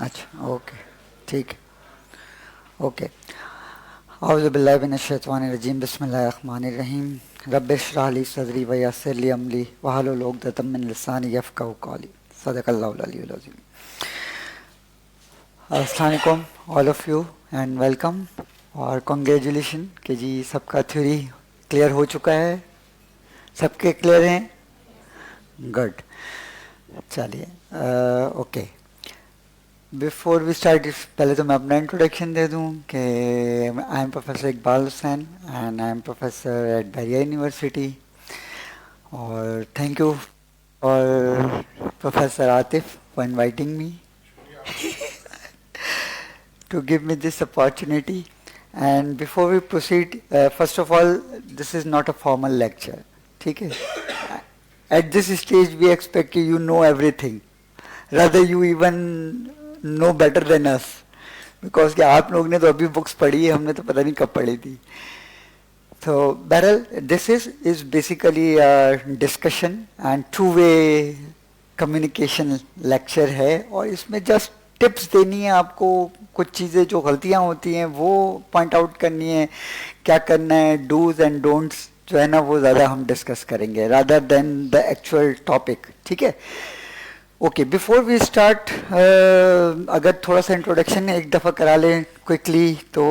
अच्छा ओके ठीक है ओके औज़ु बिल्लाहि मिनश शैतानिर रजीम बिस्मिल्लाहिर रहमानिर रहीम रब्बि इश्रह ली सदरी व यस्सिर ली अमरी वहलुल उक़दतम मिन लिसानी यफ़क़हू क़ौली सदक़ल्लाहुल अलीयुल अज़ीम। अस्सलाम वालेकुम all of you and welcome और कॉन्ग्रेचुलेशन कि जी सबका थ्योरी क्लियर हो चुका है। सबके क्लियर हैं? गुड। चलिए ओके बिफोर वी स्टार्ट पहले तो मैं अपना इंट्रोडक्शन दे दूं कि I am professor Iqbal Hussain and I am professor at Bairia university. और थैंक यू और professor Atif for inviting me to give me this opportunity. And before we proceed, first of all, this is not a formal lecture. ठीक है? At this stage, we expect you know everything. Rather, you even know better than us. Because कि आप लोग ने तो अभी books पढ़ी है, हमने तो पता नहीं कब पढ़ी थी. So, Beryl, this is basically a discussion and two-way communication lecture है और इसमें just टिप्स देनी है आपको, कुछ चीज़ें जो गलतियाँ होती हैं वो पॉइंट आउट करनी है, क्या करना है, डूज एंड डोंट्स जो है ना वो ज़्यादा हम डिस्कस करेंगे rather than the actual topic. ठीक है ओके बिफोर वी स्टार्ट अगर थोड़ा सा इंट्रोडक्शन एक दफ़ा करा लें क्विकली तो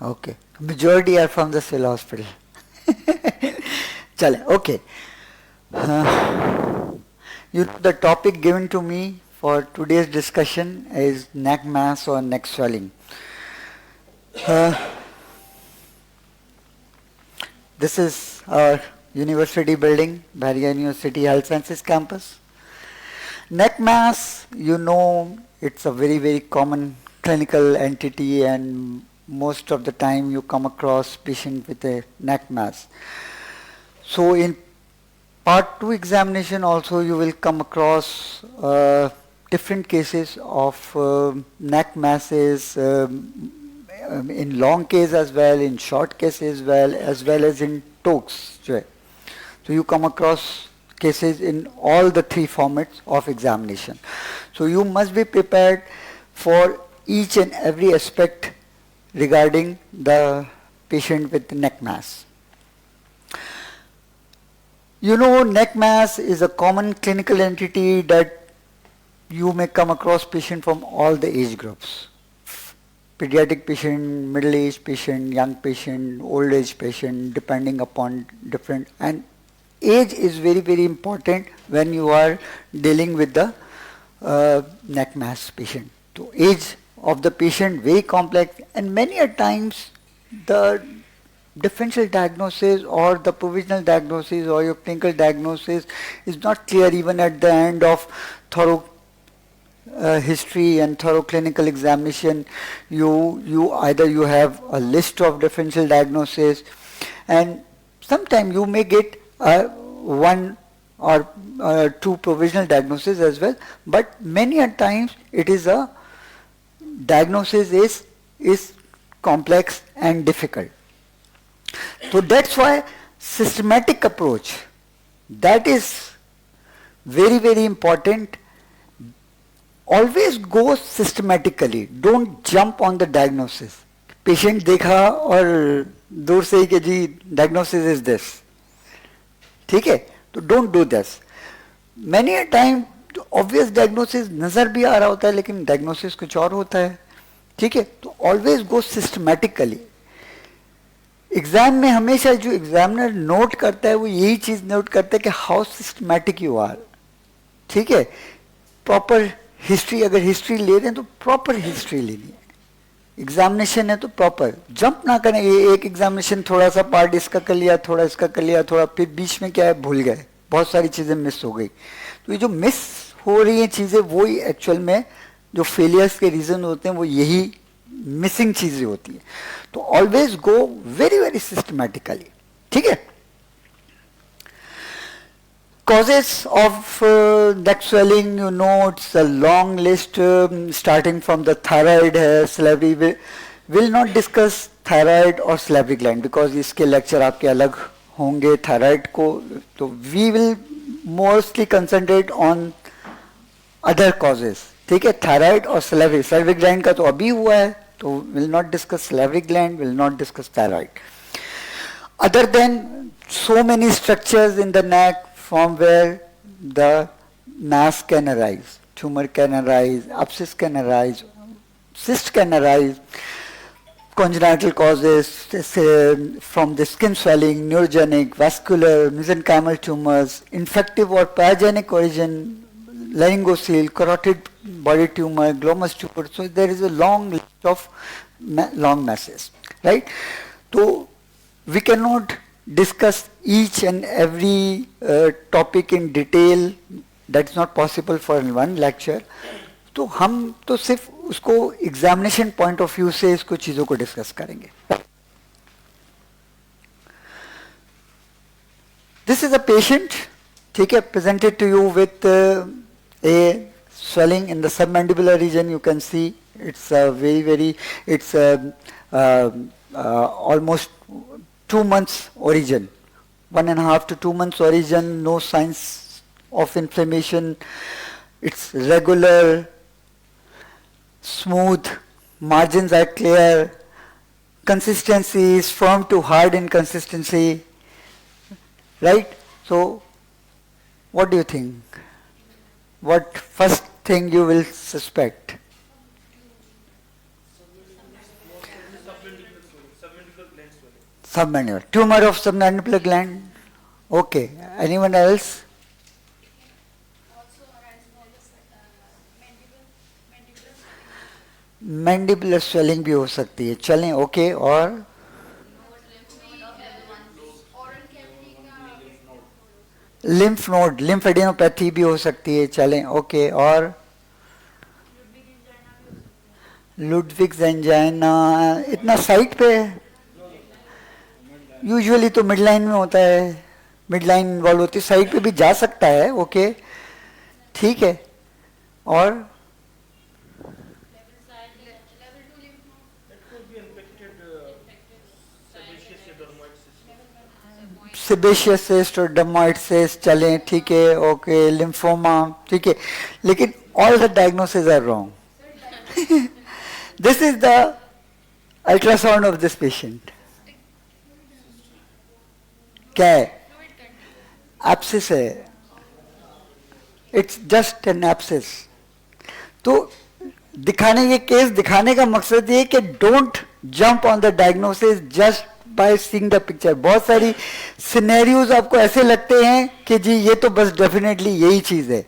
okay majority are from the civil hospital chale okay you know the topic given to me for today's discussion is neck mass or neck swelling. This is our university building, Bahria University Health Sciences campus. Neck mass, you know, it's a very, very common clinical entity and most of the time you come across patient with a neck mass. So in part 2 examination also you will come across different cases of neck masses in long case as well, in short case as well as in talks. So you come across cases in all the three formats of examination. So you must be prepared for each and every aspect regarding the patient with neck mass. You know, neck mass is a common clinical entity that you may come across patient from all the age groups. Pediatric patient, middle-aged patient, young patient, old-age patient, depending upon different, and age is very, very important when you are dealing with the neck mass patient. So age of the patient very complex and many a times the differential diagnosis or the provisional diagnosis or your clinical diagnosis is not clear even at the end of thorough history and thorough clinical examination. You either you have a list of differential diagnosis and sometimes you may get one or two provisional diagnoses as well, but many a times it is a diagnosis is complex and difficult. So that's why systematic approach, that is very, very important. Always go systematically. Don't jump on the diagnosis. Patient देखा और दूर से ही कि जी diagnosis is this. ठीक है? तो don't do this. Many a time obvious diagnosis नजर भी आ रहा होता है लेकिन diagnosis कुछ और होता है. ठीक है? तो always go systematically. एग्जाम में हमेशा जो एग्जामिनर नोट करता है वो यही चीज नोट करता है कि हाउ सिस्टमैटिक यू आर. ठीक है? प्रॉपर हिस्ट्री, अगर हिस्ट्री ले रहे हैं तो प्रॉपर हिस्ट्री लेनी है. एग्जामिनेशन है तो प्रॉपर जंप ना करें, ये एक एग्जामिनेशन थोड़ा सा पार्ट इसका कर लिया, थोड़ा इसका कर लिया, थोड़ा फिर बीच में क्या है भूल गए, बहुत सारी चीजें मिस हो गई। तो ये जो मिस हो रही हैं चीजें, वो ही एक्चुअल में जो फेलियर्स के रीजन होते हैं, वो यही मिसिंग चीजें होती है। तो always go very very systematically, ठीक है। Causes of neck swelling, you know, it's a long list, starting from the thyroid, salivary. Will not discuss thyroid or salivary gland because इसके lecture आपके अलग होंगे thyroid को, तो we will mostly concentrate on other causes, ठीक है। thyroid और salivary gland का तो अभी हुआ है, तो will not discuss salivary gland, will not discuss thyroid. Other than so many structures in the neck from where the mass can arise, tumor can arise, abscess can arise, cyst can arise, congenital causes from the skin swelling, neurogenic, vascular, mesenchymal tumors, infective or pyogenic origin, laryngocele, carotid body tumor, glomus tumor. So there is a long list of long masses, right? So we cannot discuss each and every topic in detail. That's not possible for one lecture. तो हम तो सिर्फ उसको examination point of view से इसको चीजों को discuss करेंगे। दिस इज अ पेशेंट, ठीक है, presented to you with a swelling in the submandibular region. You can see it's it's almost 2 months origin, 1.5 to 2 months origin, no signs of inflammation, it's regular, smooth, margins are clear, consistency is firm to hard in consistency, right? So what do you think? What first thing you will suspect? Submandibular. Tumor of submandibular gland. Okay. Anyone else? Mandibular swelling भी हो सकती है, चलें, okay. और lymph node, lymphadenopathy भी हो सकती है, चलें, ओके। और लुडविग्स एंजाइना, इतना साइट पे यूजुअली तो मिड लाइन में होता है, मिड लाइन इन्वॉल्व होती है, साइड पे भी जा सकता है, ओके, ठीक है। और सेबेशियस सिस्ट और डर्मोइड सिस्ट, चलें, ठीक है, ओके। लिम्फोमा, ठीक है, लेकिन all the diagnosis are wrong. This is the ultrasound of this patient. क्या है? एब्सिस है, इट्स जस्ट एन एब्सिस। तो दिखाने, ये केस दिखाने का मकसद ये कि don't jump on the diagnosis just by seeing the picture. बहुत सारी सिनेरियोज आपको ऐसे लगते हैं कि जी ये तो बस डेफिनेटली यही चीज है,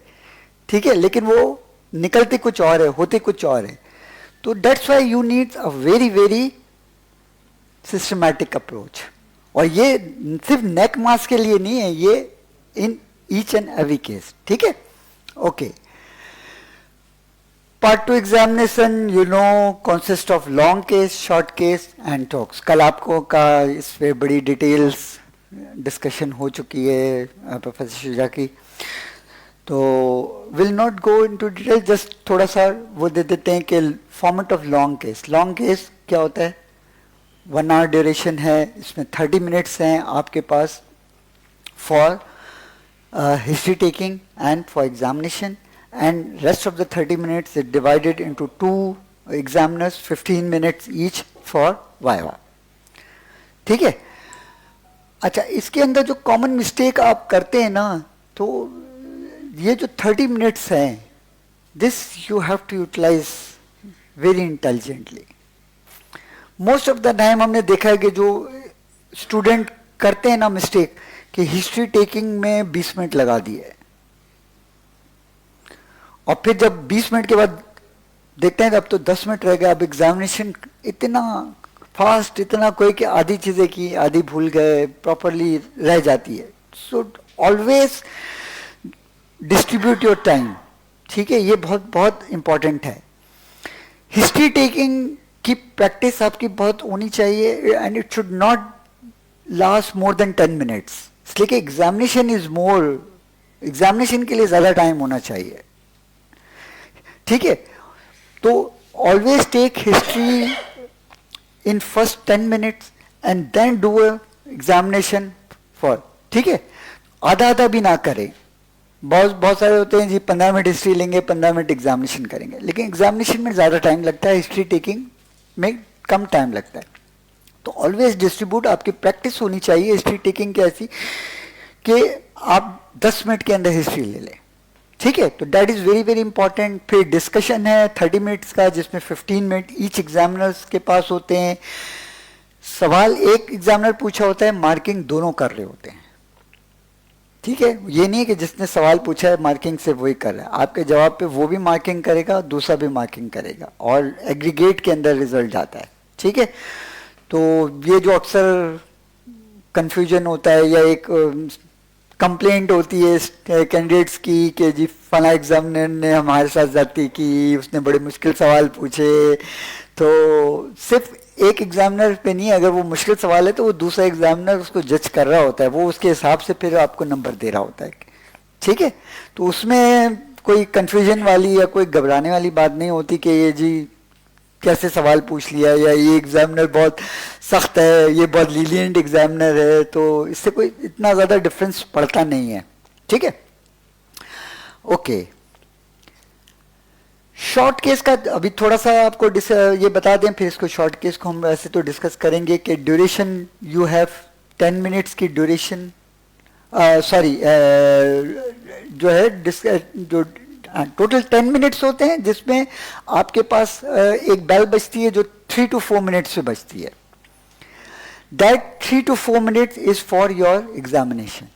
ठीक है, लेकिन वो निकलती कुछ और है, होती कुछ और है। तो that's why you need a very very systematic approach. और ये सिर्फ नेक मास के लिए नहीं है, ये in each and every case, ठीक है, okay. Part 2 examination, you know, consist of long case, short case and talks. कल आपको का इस पे बड़ी डिटेल्स डिस्कशन हो चुकी है प्रोफेसर शुजा की, तो will not go into detail, just थोड़ा सा वो दे देते हैं कि format of long case. Long case क्या होता है? 1 आवर ड्यूरेशन है, इसमें 30 मिनट्स हैं आपके पास for history taking and for examination, and rest of the 30 minutes is divided into 2 examiners, 15 minutes each for viva, ठीक है। अच्छा, इसके अंदर जो कॉमन मिस्टेक आप करते हैं ना, तो ये जो 30 मिनट्स हैं, this you have to utilise very intelligently. Most of the time हमने देखा है कि जो स्टूडेंट करते हैं ना मिस्टेक, कि हिस्ट्री टेकिंग में 20 मिनट लगा दिए, और फिर जब 20 मिनट के बाद देखते हैं अब तो 10 मिनट रह गए, अब एग्जामिनेशन इतना फास्ट, इतना कोई कि आधी चीज़ें की आधी भूल गए, प्रॉपरली रह जाती है. So always distribute your time. ठीक है, ये बहुत बहुत इंपॉर्टेंट है. हिस्ट्री टेकिंग की प्रैक्टिस आपकी बहुत होनी चाहिए and it should not last more than 10 minutes. इसलिए कि एग्जामिनेशन इज मोर, एग्जामिनेशन के लिए ज़्यादा टाइम होना चाहिए. ठीक है, तो always take history in first 10 minutes and then do examination for. ठीक है, आधा आधा भी ना करें. बहुत सारे होते हैं जी 15 मिनट हिस्ट्री लेंगे, 15 मिनट एग्जामिनेशन करेंगे, लेकिन एग्जामिनेशन में ज़्यादा टाइम लगता है, हिस्ट्री टेकिंग में कम टाइम लगता है. तो ऑलवेज डिस्ट्रीब्यूट. आपकी प्रैक्टिस होनी चाहिए हिस्ट्री टेकिंग की ऐसी कि आप 10 मिनट के अंदर हिस्ट्री ले लें. ठीक है, तो that is very very important. फिर डिस्कशन है 30 मिनट्स का, जिसमें 15 मिनट ईच एग्जामिनर्स के पास होते हैं. सवाल एक एग्जामिनर पूछा होता है, मार्किंग दोनों कर रहे होते हैं. ठीक है, ये नहीं है कि जिसने सवाल पूछा है मार्किंग से वही कर रहा है. आपके जवाब पे वो भी मार्किंग करेगा, दूसरा भी मार्किंग करेगा और एग्रीगेट के अंदर रिजल्ट आता है. ठीक है, तो ये जो अक्सर कंफ्यूजन होता है या एक कंप्लेंट होती है कैंडिडेट्स की कि जी फला एग्जामिनर ने हमारे साथ जाती की, उसने बड़े मुश्किल सवाल पूछे. तो सिर्फ एक एग्जामिनर पे नहीं, अगर वो मुश्किल सवाल है तो वो दूसरा एग्जामिनर उसको जज कर रहा होता है, वो उसके हिसाब से फिर आपको नंबर दे रहा होता है. ठीक है, तो उसमें कोई कंफ्यूजन वाली या कोई घबराने वाली बात नहीं होती कि ये जी कैसे सवाल पूछ लिया, या ये एग्जामिनर बहुत सख्त है, ये बहुत लीलियंट एग्जामिनर है. तो इससे कोई इतना ज़्यादा डिफरेंस पड़ता नहीं है. ठीक है, ओके. शॉर्ट केस का अभी थोड़ा सा आपको ये बता दें, फिर इसको शॉर्ट केस को हम ऐसे तो डिस्कस करेंगे कि ड्यूरेशन यू हैव 10 मिनट्स की ड्यूरेशन, सॉरी जो है जो टोटल 10 मिनट्स होते हैं, जिसमें आपके पास एक बेल बजती है जो 3 to 4 मिनट्स से बजती है. That 3 to 4 minutes is for your examination.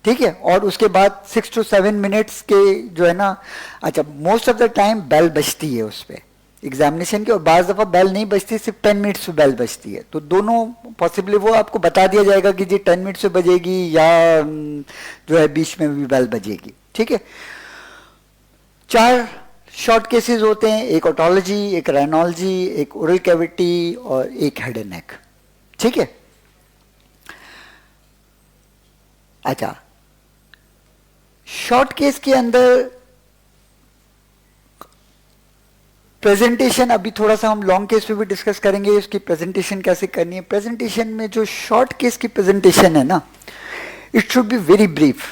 ठीक है, और उसके बाद 6 to 7 मिनट्स के जो है ना, अच्छा most of the time bell बजती है उस पर एग्जामिनेशन की, और बाज़ दफ़ा बेल नहीं बजती, सिर्फ 10 मिनट्स पे बेल बजती है. तो दोनों पॉसिबली वो आपको बता दिया जाएगा कि जी 10 मिनट्स से बजेगी या जो है बीच में भी बेल बजेगी. ठीक है, 4 शॉर्ट केसेस होते हैं, एक ऑटोलॉजी, एक राइनोलॉजी, एक ओरल कैविटी और एक हेड एंड नेक. ठीक है, अच्छा शॉर्ट केस के अंदर प्रेजेंटेशन, अभी थोड़ा सा हम लॉन्ग केस पे भी डिस्कस करेंगे उसकी प्रेजेंटेशन कैसे करनी है. प्रेजेंटेशन में जो शॉर्ट केस की प्रेजेंटेशन है ना, it should be very brief.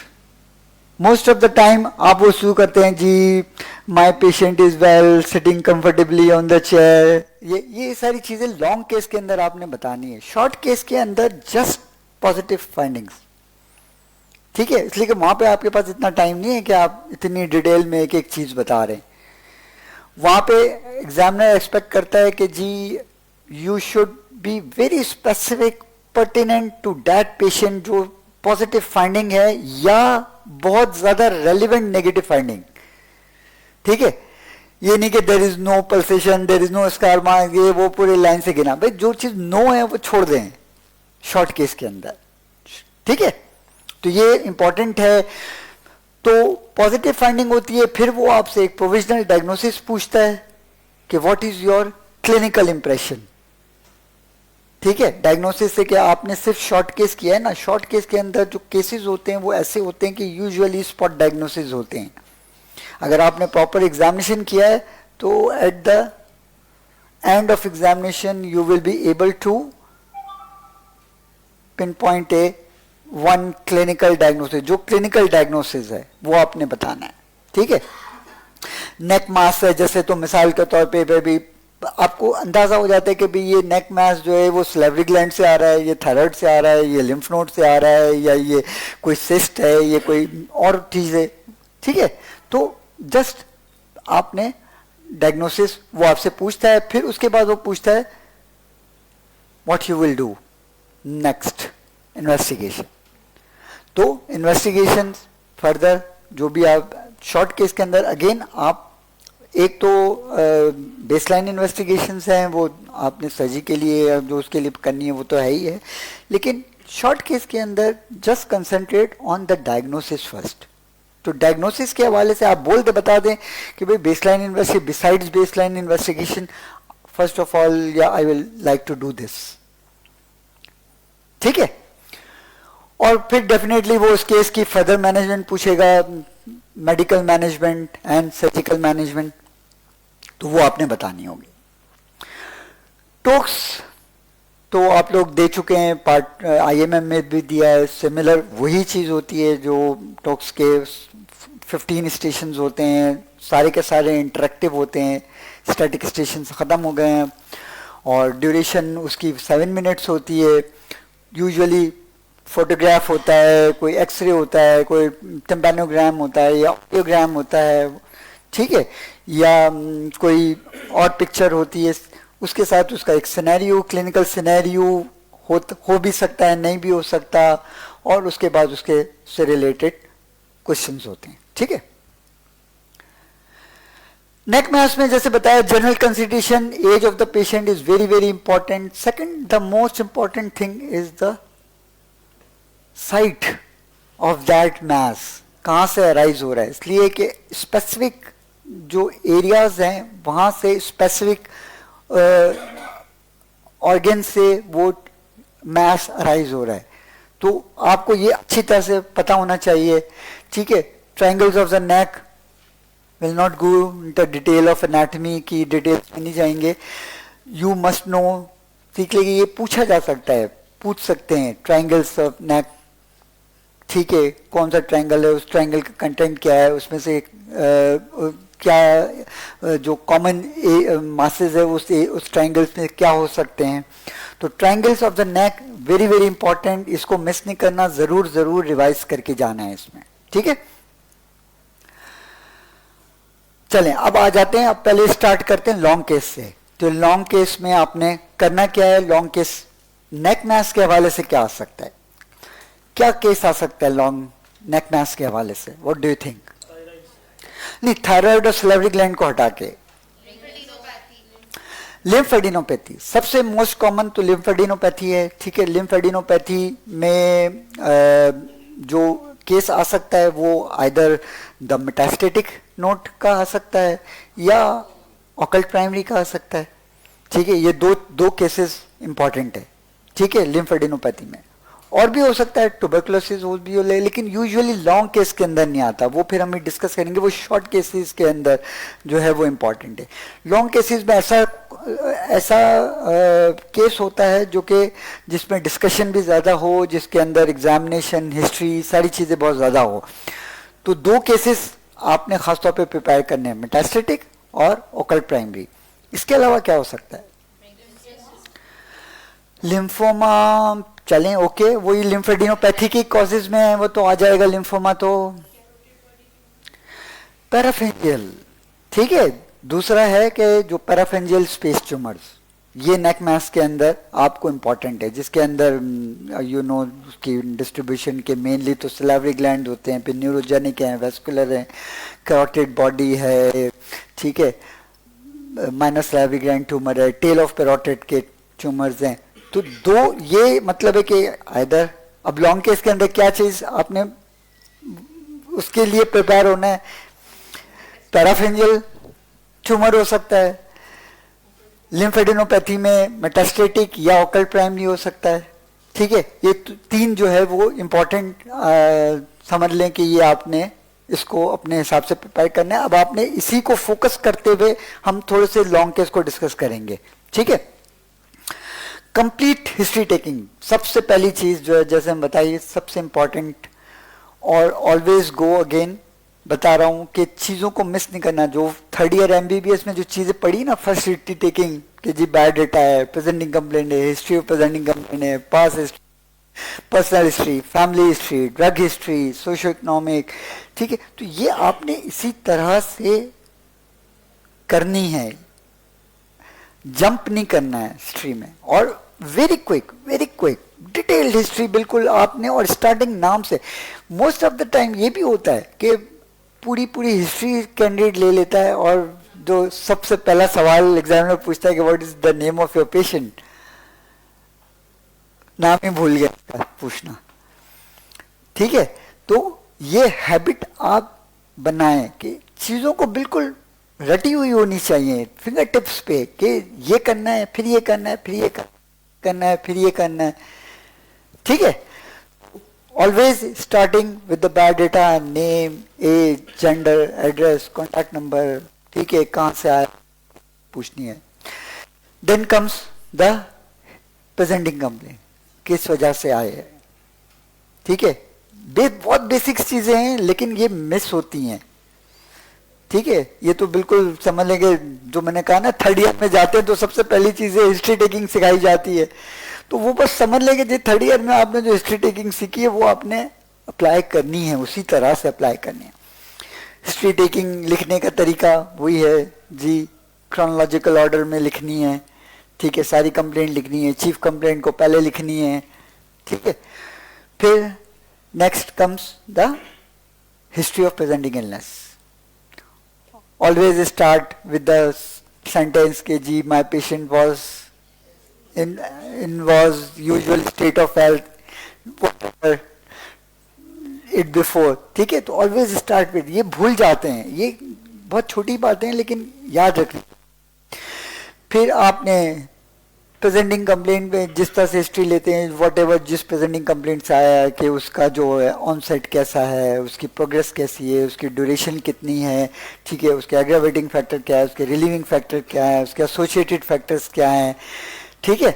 Most of the time आप वो शुरू करते हैं जी my patient is well sitting comfortably on the chair. ये सारी चीजें लॉन्ग केस के अंदर आपने बतानी है. शॉर्ट केस के अंदर जस्ट पॉजिटिव फाइंडिंग्स. ठीक है, इसलिए कि वहां पे आपके पास इतना टाइम नहीं है कि आप इतनी डिटेल में एक एक चीज बता रहे हैं. वहां पे एग्जामिनर एक्सपेक्ट करता है कि जी you should be very specific pertinent to that patient, जो पॉजिटिव फाइंडिंग है या बहुत ज्यादा रेलिवेंट नेगेटिव फाइंडिंग. ठीक है, ये नहीं कि there is no pulsation, there is no scar mark, ये वो पूरे लाइन से गिना. भाई जो चीज नो है वो छोड़ दें शॉर्ट केस के अंदर. ठीक है, तो ये इंपॉर्टेंट है. तो पॉजिटिव फाइंडिंग होती है, फिर वो आपसे एक प्रोविजनल डायग्नोसिस पूछता है कि what is your clinical impression. ठीक है, डायग्नोसिस से क्या आपने सिर्फ शॉर्ट केस किया है ना. शॉर्ट केस के अंदर जो केसेस होते हैं वो ऐसे होते हैं कि यूजुअली स्पॉट डायग्नोसिस होते हैं. अगर आपने प्रॉपर एग्जामिनेशन किया है तो at the end of examination you will be able to pinpoint a one clinical diagnosis. जो क्लिनिकल डायग्नोसिस है वो आपने बताना है. ठीक है, नेक मास है जैसे, तो मिसाल के तौर पे भी आपको अंदाजा हो जाता है कि भाई ये नेक मास जो है वो सलेवरी ग्लैंड से आ रहा है, ये थायराइड से आ रहा है, ये लिम्फ नोड से आ रहा है, या ये कोई सिस्ट है, ये कोई और चीज है. ठीक है, तो जस्ट आपने डायग्नोसिस वो आपसे पूछता है, फिर उसके बाद वो पूछता है what you will do next investigation. तो इन्वेस्टिगेशन फर्दर जो भी आप शॉर्ट केस के अंदर अगेन आप एक तो बेसलाइन इन्वेस्टिगेशंस हैं, वो आपने सर्जरी के लिए जो उसके लिए करनी है वो तो है ही है, लेकिन शॉर्ट केस के अंदर just concentrate on the diagnosis first. तो डायग्नोसिस के हवाले से आप बोल दे बता दें कि भाई baseline investigation, besides baseline investigation, first of all या I will like to do this, ठीक है। और फिर डेफिनेटली वो उस केस की फर्दर मैनेजमेंट पूछेगा, medical management and surgical management, तो वो आपने बतानी होगी। टोक्स तो आप लोग दे चुके हैं, पार्ट आईएमएम में भी दिया है, सिमिलर वही चीज होती है जो टोक्स के 15 स्टेशन होते हैं, सारे के सारे इंटरेक्टिव होते हैं, स्टैटिक स्टेशन खत्म हो गए हैं, और ड्यूरेशन उसकी 7 मिनट्स होती है। यूजुअली फोटोग्राफ होता है, कोई एक्सरे होता है, कोई टिम्पैनोग्राम होता है या ऑडियोग्राम होता है, ठीक है, या कोई और पिक्चर होती है, उसके साथ उसका एक सिनेरियो, क्लिनिकल सिनेरियो हो भी सकता है, नहीं भी हो सकता, और उसके बाद उसके से रिलेटेड क्वेश्चंस होते हैं, ठीक है। नेक मैस में जैसे बताया, general consideration, age of the patient is very very important. Second, the most important thing is the site of that mass, कहाँ से अराइज हो रहा है, इसलिए कि स्पेसिफिक जो एरियाज हैं वहाँ से स्पेसिफिक ऑर्गन से वो मैस अराइज हो रहा है, तो आपको ये अच्छी तरह से पता होना चाहिए, ठीक है। Triangles of the NEC will not go into detail of anatomy की डिटेल्स में नहीं जाएंगे, यू मस्ट नो, सीख लेंगे, ये पूछा जा सकता है, पूछ सकते हैं ट्रायंगल्स ऑफ नेक, ठीक है, कौन सा ट्रायंगल है, उस ट्रायंगल का कंटेंट क्या है, उसमें से क्या जो कॉमन मासेस है उस ट्रायंगल्स में क्या हो सकते हैं। तो triangles of the neck very very important, इसको मिस नहीं करना, जरूर जरूर रिवाइज करके जाना है इसमें, ठीक है। चलें अब आ जाते हैं, अब पहले स्टार्ट करते हैं लॉन्ग केस से। तो लॉन्ग केस में आपने करना क्या है, लॉन्ग केस नेक मैस के हवाले से क्या आ सकता है, क्या केस आ सकता है लॉन्ग नेक मैस के हवाले से, व्हाट डू यू थिंक? नहीं, थायराइड और सैलिवरी ग्लैंड को हटा के लिम्फेडिनोपैथी सबसे मोस्ट कॉमन तो लिम्फेडिनोपैथी है, ठीक है। लिम्फेडिनोपैथी में जो केस आ सकता है वो आइदर द मेटास्टेटिक नोट का आ सकता है या ऑकल्ट प्राइमरी का आ सकता है, ठीक है। ये दो केसेस इंपॉर्टेंट है, ठीक है, लिम्फेडिनोपैथी में। और भी हो सकता है ट्यूबरकुलोसिस हो भी हो, लेकिन यूजुअली लॉन्ग केस के अंदर नहीं आता, वो फिर हम डिस्कस करेंगे, वो शॉर्ट केसेस के अंदर जो है वो इम्पॉर्टेंट है। लॉन्ग केसेस में ऐसा केस होता है जो कि जिसमें डिस्कशन भी ज़्यादा हो, जिसके अंदर एग्जामिनेशन, हिस्ट्री, सारी चीज़ें बहुत ज़्यादा हो। तो दो केसेस आपने खासतौर पे प्रिपेयर करने हैं, मेटास्टेटिक और ओकल्ट प्राइमरी। इसके अलावा क्या हो सकता है? लिम्फोमा, चलें ओके, वही लिम्फेडिनोपैथी की कॉजेज में है, वो तो आ जाएगा लिम्फोमा। तो पैराफेंजियल, ठीक है। दूसरा है कि जो पैराफेंजियल स्पेस ट्यूमर्स, ये नेक मैस के अंदर आपको इंपॉर्टेंट है, जिसके अंदर यू नो उसकी डिस्ट्रीब्यूशन के मेनली तो सैलिवरी ग्लैंड होते हैं, फिर न्यूरोजेनिक हैं, वेस्कुलर हैं, कैरोटिड बॉडी है, ठीक है, माइनर सैलिवरी ग्लैंड ट्यूमर है, टेल ऑफ पैरोटिड के ट्यूमर्स हैं। तो दो ये मतलब है कि आइदर, अब लॉन्ग केस के अंदर क्या चीज आपने उसके लिए प्रिपेयर होना है, पैराफेंजियल ट्यूमर हो सकता है, लिम्फेडिनोपैथी में मेटास्टेटिक या ऑकल्ट प्राइमरी हो सकता है, ठीक है। ये तीन जो है वो इम्पोर्टेंट समझ लें कि ये आपने इसको अपने हिसाब से प्रिपेयर करना है। अब आपने इसी को फोकस करते हुए हम थोड़े से लॉन्ग केस को डिस्कस करेंगे, ठीक है। कंप्लीट हिस्ट्री टेकिंग सबसे पहली चीज जो है, जैसे हम बताइए, सबसे इंपॉर्टेंट, और ऑलवेज गो अगेन बता रहा हूं कि चीजों को मिस नहीं करना। जो थर्ड ईयर एमबीबीएस में जो चीजें पढ़ी ना, फर्स्ट हिस्ट्री टेकिंग कि जी बायोडाटा है, प्रेजेंटिंग कंप्लेंट है, हिस्ट्री ऑफ प्रेजेंटिंग कंप्लेंट है, past history, personal history, family history, drug history, socio economic, ठीक है। तो ये आपने इसी तरह से करनी है, जंप नहीं करना है हिस्ट्री में, और वेरी क्विक डिटेल्ड हिस्ट्री बिल्कुल आपने, और स्टार्टिंग नाम से। मोस्ट ऑफ द टाइम ये भी होता है कि पूरी हिस्ट्री कैंडिडेट ले लेता है और जो सबसे पहला सवाल एग्जामिनर पूछता है कि what is the name of your patient, नाम ही भूल गया इसका पूछना। ठीक है, तो ये हैबिट आप बनाएं कि चीजों को बिल्कुल रटी हुई होनी चाहिए फिंगर टिप्स पे, कि ये करना है, फिर ये करना है, फिर ये करना है, फिर ये करना है। ठीक है, always starting with the biodata, name, age, gender, address, contact number, ठीक है, कहाँ से आया पूछनी है। Then comes the presenting complaint, किस वजह से आए हैं। ठीक है, बहुत बेसिक चीजें हैं लेकिन ये मिस होती हैं। ठीक है, ये तो बिल्कुल समझ लेंगे, जो मैंने कहा ना थर्ड ईयर में जाते हैं तो सबसे पहली चीज है हिस्ट्री टेकिंग सिखाई जाती है, तो वो बस समझ लेंगे जी थर्ड ईयर में आपने जो हिस्ट्री टेकिंग सीखी है वो आपने अप्लाई करनी है, उसी तरह से अप्लाई करनी है। हिस्ट्री टेकिंग लिखने का तरीका वही है जी, क्रोनोलॉजिकल ऑर्डर में लिखनी है। ठीक है, सारी कंप्लेंट लिखनी है, चीफ कंप्लेंट को पहले लिखनी है। ठीक है, फिर next comes the history of presenting illness. Always start with the sentence कि जी my patient was was usual state of health whatever it before। ठीक है, तो always start with, ये भूल जाते हैं, ये बहुत छोटी बातें हैं लेकिन याद रखनी। फिर आपने प्रेजेंटिंग कंप्लेंट में जिस तरह से हिस्ट्री लेते हैं, वॉट एवर जिस प्रेजेंटिंग कंप्लेंट से आया है कि उसका जो है ऑनसेट कैसा है, उसकी प्रोग्रेस कैसी है, उसकी ड्यूरेशन कितनी है, ठीक है, उसके एग्रावेटिंग फैक्टर क्या है, उसके रिलीविंग फैक्टर क्या है, उसके एसोसिएटेड फैक्टर्स क्या हैं। ठीक है,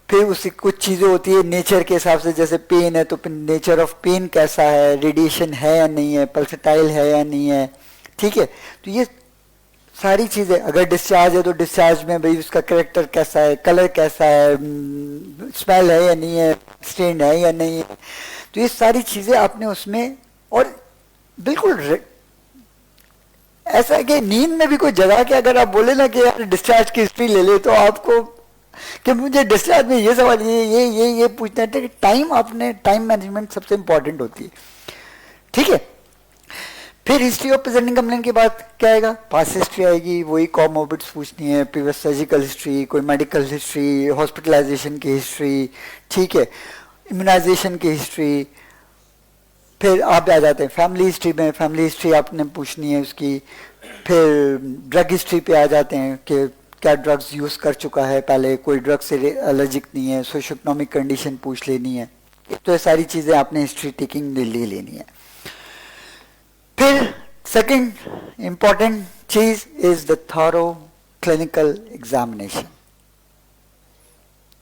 फिर उसकी कुछ चीज़ें होती है नेचर के हिसाब से, जैसे पेन है तो नेचर ऑफ पेन कैसा है, रेडिएशन है या नहीं है, पल्सेटाइल है या नहीं है। ठीक है, तो ये सारी चीजें, अगर डिस्चार्ज है तो डिस्चार्ज में भाई उसका करेक्टर कैसा है, कलर कैसा है, स्मेल है या नहीं है, स्टेन है या नहीं है, तो ये सारी चीजें आपने उसमें। और बिल्कुल ऐसा है कि नींद में भी कोई जगह के अगर आप बोले ना कि यार डिस्चार्ज की हिस्ट्री ले ले, तो आपको कि मुझे डिस्चार्ज में ये सवाल ये पूछना है कि टाइम, आपने टाइम मैनेजमेंट सबसे इंपॉर्टेंट होती है। ठीक है, फिर हिस्ट्री ऑफ प्रेजेंटिंग कंप्लेंट के बाद क्या आएगा, पास हिस्ट्री आएगी, वही कॉमोर्बिड्स पूछनी है, प्रीवियस सर्जिकल हिस्ट्री, कोई मेडिकल हिस्ट्री, हॉस्पिटलाइजेशन की हिस्ट्री। ठीक है, इम्यूनाइजेशन की हिस्ट्री। फिर आप आ जाते हैं फैमिली हिस्ट्री में, फैमिली हिस्ट्री आपने पूछनी है उसकी। फिर ड्रग हिस्ट्री पे आ जाते हैं कि क्या ड्रग्स यूज़ कर चुका है पहले, कोई ड्रग से एलर्जिक नहीं है, सोशो इकोनॉमिक कंडीशन पूछ लेनी है। तो ये सारी चीज़ें आपने हिस्ट्री टेकिंग ले लेनी है। फिर सेकंड इंपॉर्टेंट चीज is the thorough clinical examination.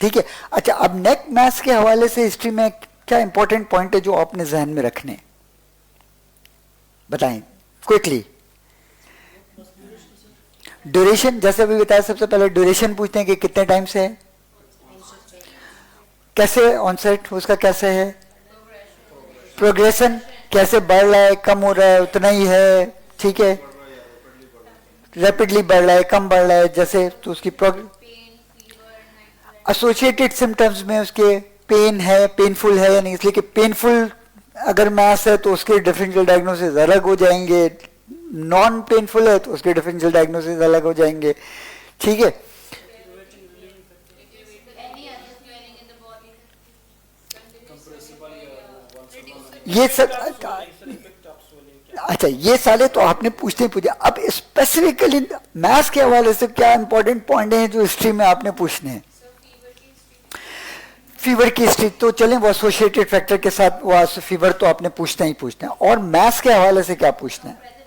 ठीक है, अच्छा, अब नेक मैथ्स के हवाले से हिस्ट्री में क्या इंपॉर्टेंट पॉइंट है जो आपने जहन में रखने, बताएं क्विकली। ड्यूरेशन, जैसे अभी बताया, सबसे पहले ड्यूरेशन पूछते हैं कि कितने टाइम से है, कैसे ऑनसेट उसका कैसे है, प्रोग्रेशन कैसे बढ़ रहा है, कम हो रहा है, उतना ही है। ठीक है, रैपिडली बढ़ रहा है, कम बढ़ रहा है, जैसे तो उसकी एसोसिएटेड सिम्टम्स में उसके पेन है, पेनफुल है या नहीं, इसलिए कि पेनफुल अगर मास है तो उसके डिफरेंशियल डायग्नोसिस अलग हो जाएंगे, नॉन पेनफुल है तो उसके डिफरेंशियल डायग्नोसिस अलग हो जाएंगे। ठीक है, ये सब, अच्छा, ये सारे तो आपने पूछते ही पूछे। अब स्पेसिफिकली मैथ्स के हवाले से क्या इंपॉर्टेंट पॉइंट हैं जो हिस्ट्री में आपने पूछने हैं। फीवर की हिस्ट्री तो चलें, वो एसोसिएटेड फैक्टर के साथ वो फीवर तो आपने पूछना ही पूछना है। और मैथ्स के हवाले से क्या पूछना है,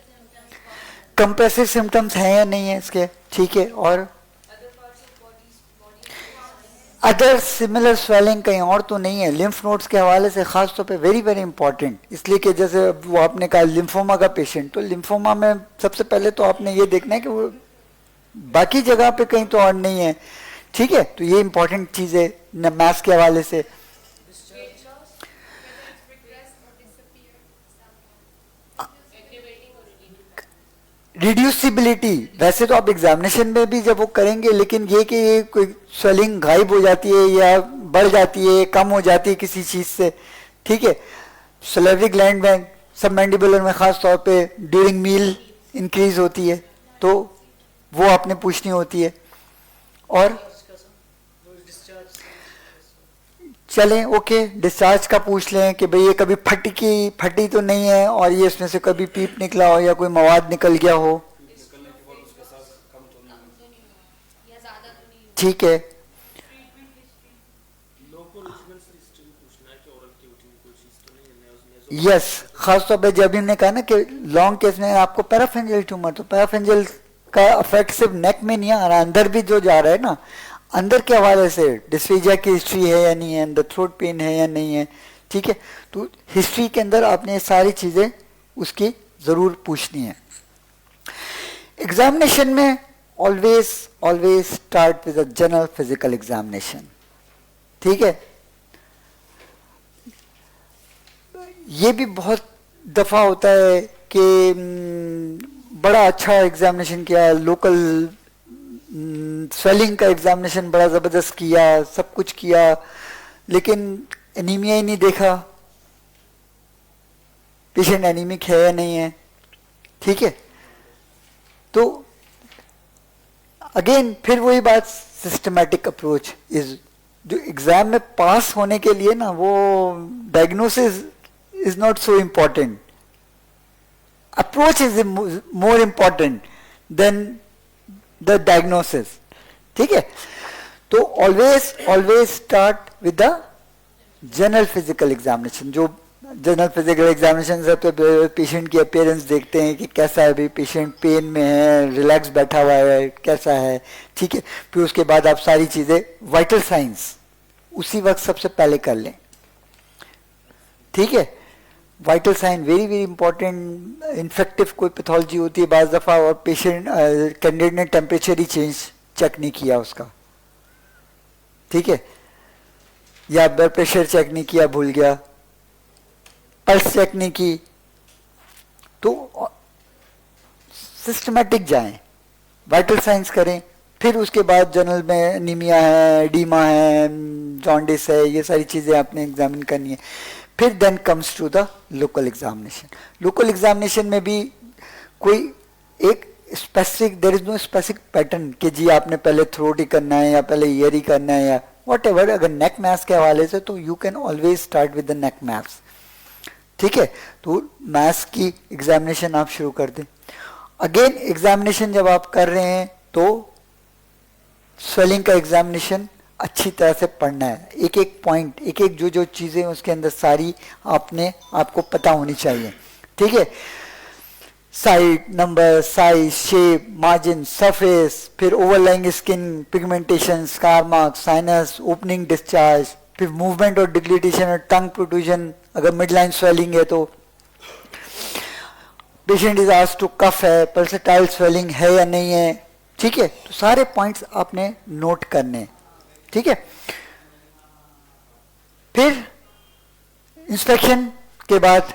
कंप्रेसिव सिम्टम्स हैं या नहीं है इसके। ठीक है, और अदर सिमिलर स्वेलिंग कहीं और तो नहीं है। लिम्फ नोड्स के हवाले से खास तौर पे वेरी वेरी इंपॉर्टेंट, इसलिए कि जैसे वो आपने कहा लिम्फोमा का पेशेंट, तो लिम्फोमा में सबसे पहले तो आपने ये देखना है कि वो बाकी जगह पे कहीं तो और नहीं है। ठीक है, तो ये इंपॉर्टेंट चीज है मैथ्स के हवाले से। रिड्यूसिबिलिटी, वैसे तो आप एग्जामिनेशन में भी जब वो करेंगे, लेकिन ये कि ये कोई स्वेलिंग गायब हो जाती है या बढ़ जाती है, कम हो जाती है किसी चीज से। ठीक है, सलेवरी ग्लैंड में, सब मैंडिबुलर में खास तौर पे ड्यूरिंग मील इंक्रीज होती है, तो वो आपने पूछनी होती है। और चलें ओके, डिस्चार्ज का पूछ लें कि भाई ये कभी फटी तो नहीं है और ये इसमें से कभी पीप निकला हो या कोई मवाद निकल गया हो, ठीक है। यस, खासतौर पर जब हमने कहा ना कि लॉन्ग केस में आपको पैराफेंजियल ट्यूमर, तो पैराफेंजियल का इफेक्ट सिर्फ नेक में नहीं आ रहा, अंदर भी जो जा रहा है ना, अंदर के हवाले से डिस्फेजिया की हिस्ट्री है या नहीं है, द थ्रोट पेन है या नहीं है, ठीक है। तो हिस्ट्री के अंदर आपने सारी चीजें उसकी जरूर पूछनी है। एग्जामिनेशन में always start with a general physical examination, ठीक है। ये भी बहुत दफा होता है कि बड़ा अच्छा एग्जामिनेशन किया, लोकल स्वेलिंग का एग्जामिनेशन बड़ा जबरदस्त किया, सब कुछ किया, लेकिन एनीमिया ही नहीं देखा, पेशेंट एनीमिक है या नहीं है, ठीक है। तो अगेन फिर वही बात, सिस्टमैटिक अप्रोच इज, जो एग्जाम में पास होने के लिए ना, वो diagnosis is not so important, approach is more important then the diagnosis, ठीक है। तो always start with the general physical examination. जो जनरल फिजिकल एग्जामिनेशन है तो पेशेंट की अपीयरेंस देखते हैं कि कैसा है, भी पेशेंट पेन में है, रिलैक्स बैठा हुआ है, कैसा है, ठीक है। फिर उसके बाद आप सारी चीजें, वाइटल साइंस उसी वक्त सबसे पहले कर लें, ठीक है। Vital sign very very important. Infective कोई पैथोलॉजी होती है बाज़ दफ़ा और पेशेंट कैंडिडेट ने टेम्परेचर ही चेक नहीं किया उसका, ठीक है, या ब्लड प्रेशर चेक नहीं किया, भूल गया, पल्स चेक नहीं की, तो सिस्टमैटिक जाएं, वाइटल साइंस करें। फिर उसके बाद जनरल में एनीमिया है, एडीमा है, जॉन्डिस है, ये सारी चीज़ें आपने एग्जामिन करनी है। फिर then comes to the local examination. Local examination में भी कोई एक specific, there is no specific pattern कि जी आपने पहले थ्रोट ही करना है या पहले ईयर ही करना है या वॉट एवर। अगर नेक मैथ्स के हवाले से तो you can always start with the neck maths, ठीक है। तो मैथ्स की एग्जामिनेशन आप शुरू कर दें। अगेन एग्जामिनेशन जब आप कर रहे हैं तो स्वेलिंग का एग्जामिनेशन अच्छी तरह से पढ़ना है, एक एक पॉइंट, एक एक जो चीजें उसके अंदर सारी आपको पता होनी चाहिए, ठीक है। Site number, size, shape, margin, surface, फिर overlying skin, pigmentation, scar mark, sinus, opening, discharge, फिर मूवमेंट और डिग्लिटेशन और टंग प्रोट्रूजन, अगर मिड लाइन स्वेलिंग है तो patient is asked to cough है, पल्सेटाइल स्वेलिंग है या नहीं है, ठीक है। तो सारे पॉइंट्स आपने नोट करने, ठीक है। फिर इंस्पेक्शन के बाद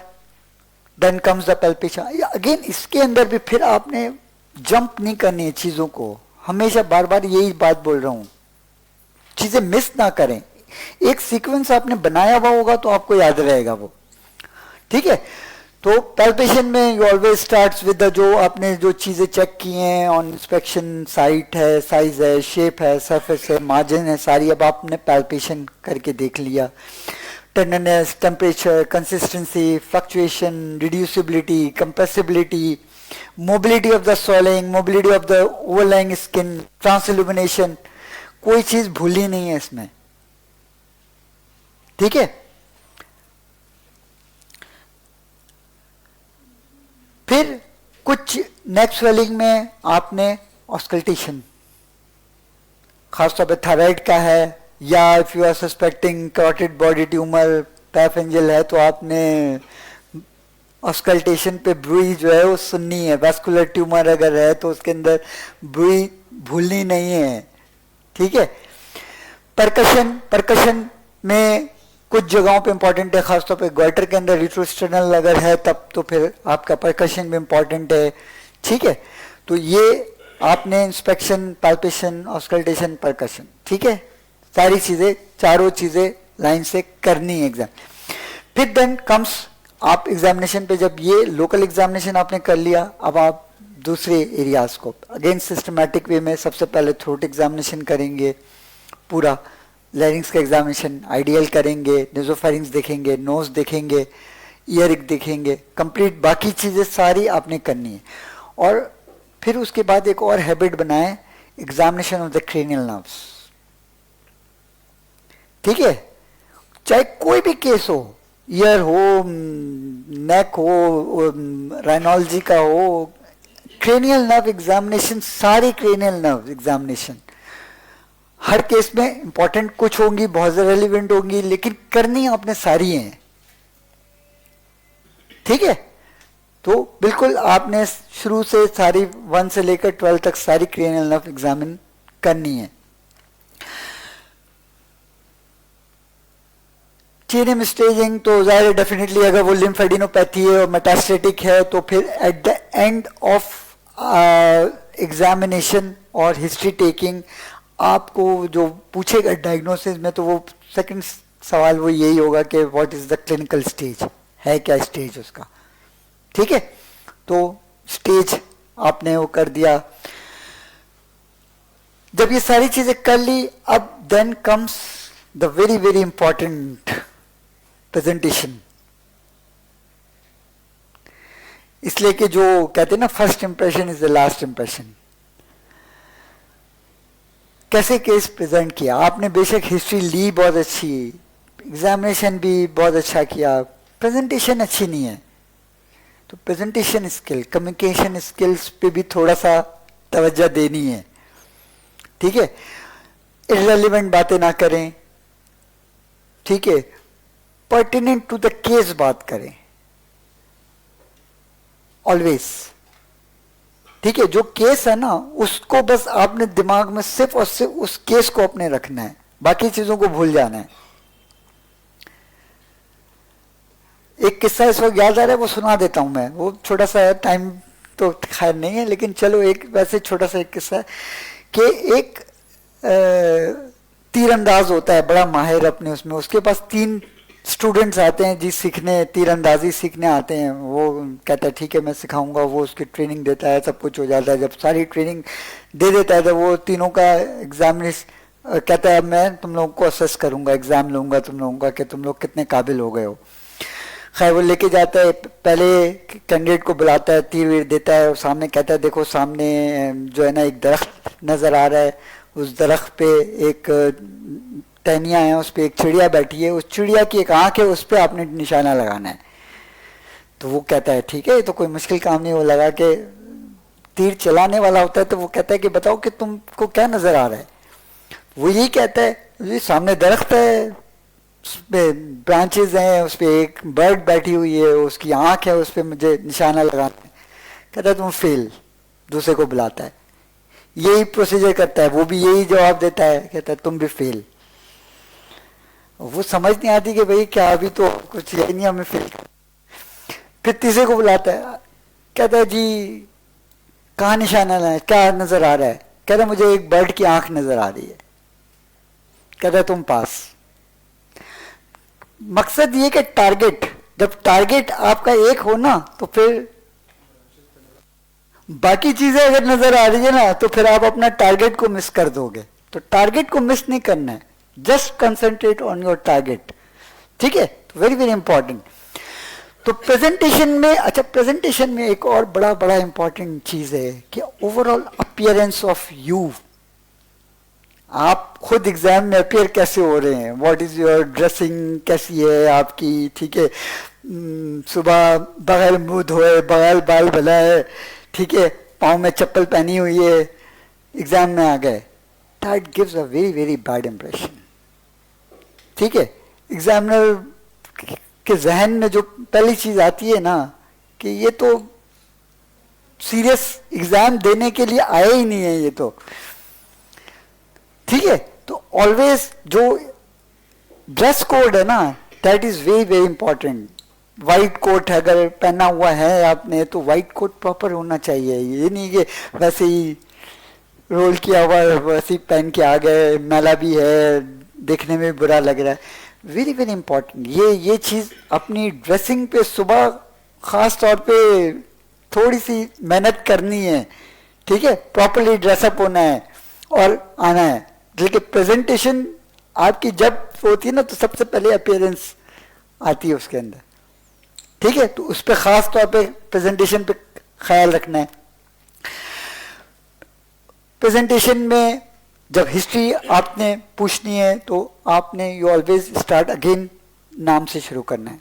then comes the palpation. Again इसके अंदर भी फिर आपने जंप नहीं करनी है चीजों को, हमेशा बार बार यही बात बोल रहा हूं, चीजें मिस ना करें। एक सीक्वेंस आपने बनाया हुआ होगा तो आपको याद रहेगा वो, ठीक है। तो पैल्पेशन में you always starts with the, जो आपने जो चीजें चेक की हैं ऑन इंस्पेक्शन, साइट है, साइज है, शेप है, सरफेस है, मार्जिन है, सारी अब आपने पैल्पेशन करके देख लिया। Tenderness, temperature, consistency, fluctuation, reducibility, compressibility, mobility of the swelling, mobility of the overlying skin, transillumination, कोई चीज भूली नहीं है इसमें, ठीक है। फिर कुछ नेक स्वेलिंग में आपने ऑस्कल्टेशन, खासतौर पे थायराइड का है या if you are suspecting carotid body tumour, parapharyngeal है, तो आपने ऑस्कल्टेशन पे ब्रूई जो है वो सुननी है। वैस्कुलर ट्यूमर अगर है तो उसके अंदर ब्रूई भूलनी नहीं है, ठीक है। परकशन में कुछ जगहों पे इंपॉर्टेंट है, खासतौर पे ग्वाइटर के अंदर रिट्रोस्टर्नल अगर है तब तो फिर आपका परकशन भी इंपॉर्टेंट है, ठीक है। तो ये आपने इंस्पेक्शन, पैल्पेशन, ऑस्कल्टेशन, परकशन, ठीक है, सारी चीजें, चारों चीजें लाइन से करनी है एग्जाम। फिर देन कम्स, आप एग्जामिनेशन पे जब ये लोकल एग्जामिनेशन आपने कर लिया, अब आप दूसरे एरियाज को अगेन सिस्टमैटिक वे में सबसे पहले थ्रोट एग्जामिनेशन करेंगे, पूरा लैरिंग्स का एग्जामिनेशन आइडियल करेंगे, नेजोफेरिंग्स देखेंगे, नोज देखेंगे, ईयर देखेंगे, कंप्लीट बाकी चीज़ें सारी आपने करनी है। और फिर उसके बाद एक और हैबिट बनाएं, examination of the cranial nerves. ठीक है, चाहे कोई भी केस हो, ईयर हो, नेक हो, राइनोलॉजी का हो, क्रेनियल नर्व एग्जामिनेशन, सारे क्रेनियल नर्व एग्जामिनेशन हर केस में इंपॉर्टेंट कुछ होंगी, बहुत ज्यादा रेलिवेंट होंगी, लेकिन करनी आपने सारी हैं। ठीक है, तो बिल्कुल आपने शुरू से सारी 1 से लेकर 12 तक सारी क्रेनियल नर्व एग्जामिन करनी है। चेनियम स्टेजिंग तो जाहिर डेफिनेटली अगर वो लिम्फेडिनोपैथी है और मेटास्टेटिक है तो फिर eight the end of examination और हिस्ट्री टेकिंग आपको जो पूछेगा डायग्नोसिस में, तो वो सेकंड सवाल वो यही होगा कि what is the clinical stage, है क्या स्टेज उसका। ठीक है, तो स्टेज आपने वो कर दिया। जब ये सारी चीजें कर ली, अब then comes the very very important presentation. इसलिए कि जो कहते हैं ना, first impression is the last impression. कैसे केस प्रेजेंट किया आपने, बेशक हिस्ट्री ली बहुत अच्छी, एग्जामिनेशन भी बहुत अच्छा किया, प्रेजेंटेशन अच्छी नहीं है, तो प्रेजेंटेशन स्किल, कम्युनिकेशन स्किल्स पे भी थोड़ा सा तवज्जो देनी है। ठीक है, इररिलेवेंट बातें ना करें। ठीक है, पर्टिनेंट टू द केस बात करें ऑलवेज। ठीक है, जो केस है ना उसको बस आपने दिमाग में सिर्फ और सिर्फ उस केस को अपने रखना है, बाकी चीजों को भूल जाना है। एक किस्सा इस वक्त याद आ रहा है, वो सुना देता हूं मैं, वो छोटा सा, टाइम तो खैर नहीं है, लेकिन चलो एक वैसे छोटा सा एक किस्सा है कि एक तीरंदाज होता है, बड़ा माहिर अपने उसमें, उसके पास 3 स्टूडेंट्स आते हैं जी सीखने, तीरंदाजी सीखने आते हैं। वो कहता है ठीक है मैं सिखाऊंगा, वो उसकी ट्रेनिंग देता है, सब कुछ हो जाता है। जब सारी ट्रेनिंग दे देता है तो वो तीनों का एग्जामिनेशन कहता है मैं तुम लोगों को असेस करूंगा, एग्जाम लूंगा तुम लोगों का कि तुम लोग कितने काबिल हो गए हो। खैर वो लेके जाता है, पहले कैंडिडेट को बुलाता है, तीर वीर देता है और सामने कहता है देखो सामने जो है ना एक दरख्त नजर आ रहा है, उस दरख्त पे एक टहनियाँ है, उस पर एक चिड़िया बैठी है, उस चिड़िया की एक आंख है, उस पर आपने निशाना लगाना है। तो वो कहता है ठीक है, ये तो कोई मुश्किल काम नहीं। वो लगा के तीर चलाने वाला होता है, तो वो कहता है कि बताओ कि तुमको क्या नजर आ रहा है। वो यही कहता है जी सामने दरख्त है, उस पे ब्रांचेज हैं, उस पर एक बर्ड बैठी हुई है, उसकी आंख है, उस पर मुझे निशाना लगाना है। कहता है तुम फेल। दूसरे को बुलाता है, यही प्रोसीजर करता है, वो भी यही जवाब देता है, कहता है तुम भी फेल। वो समझ नहीं आती कि भाई क्या अभी तो कुछ यही नहीं, हमें फेल। फिर तीसरे को बुलाता है, कहता है जी कहाँ निशाना है, क्या नजर आ रहा है। कहता है मुझे एक बर्ड की आंख नजर आ रही है। कहता है तुम पास। मकसद ये कि टारगेट, जब टारगेट आपका एक हो ना तो फिर बाकी चीजें अगर नजर आ रही है ना तो फिर आप अपना टारगेट को मिस कर दोगे। तो टारगेट को मिस नहीं करना है, just concentrate on your target. ठीक है, तो वेरी वेरी इंपॉर्टेंट। तो प्रेजेंटेशन में, अच्छा प्रेजेंटेशन में एक और बड़ा बड़ा इंपॉर्टेंट चीज है कि ओवरऑल अपीयरेंस ऑफ यू। आप खुद एग्जाम में अपियर कैसे हो रहे हैं, व्हाट इज योर ड्रेसिंग कैसी है आपकी। ठीक है, सुबह बगैर मुंह धोए, बगैर बाल बनाए, ठीक है, पाँव में चप्पल पहनी हुई है, एग्जाम में आ गए, that gives a very very bad impression. ठीक है, एग्जामिनर के जहन में जो पहली चीज आती है ना कि ये तो सीरियस एग्जाम देने के लिए आए ही नहीं है ये तो। ठीक है, तो ऑलवेज जो ड्रेस कोड है ना that is very very important. White coat अगर पहना हुआ है आपने तो व्हाइट कोट प्रॉपर होना चाहिए, ये नहीं कि वैसे ही रोल किया हुआ वैसे ही पहन के आ गए, मैला भी है, देखने में बुरा लग रहा है। वेरी वेरी इंपॉर्टेंट ये चीज अपनी ड्रेसिंग पे सुबह खास तौर पे थोड़ी सी मेहनत करनी है, ठीक है, प्रॉपरली ड्रेसअप होना है और आना है। लेकिन प्रेजेंटेशन आपकी जब होती है ना, तो सबसे पहले अपीयरेंस आती है उसके अंदर, ठीक है। तो उस पर खास तौर पे प्रेजेंटेशन पे ख्याल रखना है। प्रेजेंटेशन में जब हिस्ट्री आपने पूछनी है तो आपने यू ऑलवेज स्टार्ट अगेन नाम से शुरू करना है।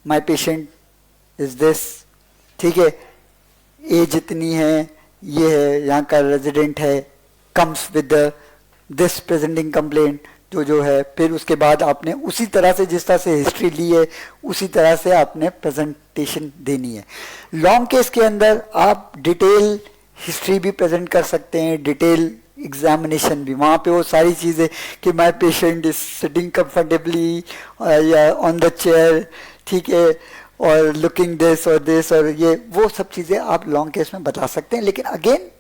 माई पेशेंट इज दिस, ठीक है, एज इतनी है, ये है, यहाँ का रेजिडेंट है, comes with this presenting complaint, जो है। फिर उसके बाद आपने उसी तरह से, जिस तरह से हिस्ट्री ली है, उसी तरह से आपने प्रेजेंटेशन देनी है। लॉन्ग केस के अंदर आप डिटेल हिस्ट्री भी प्रेजेंट कर सकते हैं, डिटेल एग्जामिनेशन भी, वहाँ पे वो सारी चीज़ें कि my patient is sitting comfortably या ऑन द चेयर, ठीक है, और लुकिंग दिस और ये वो सब चीज़ें आप लॉन्ग केस में बता सकते हैं। लेकिन अगेन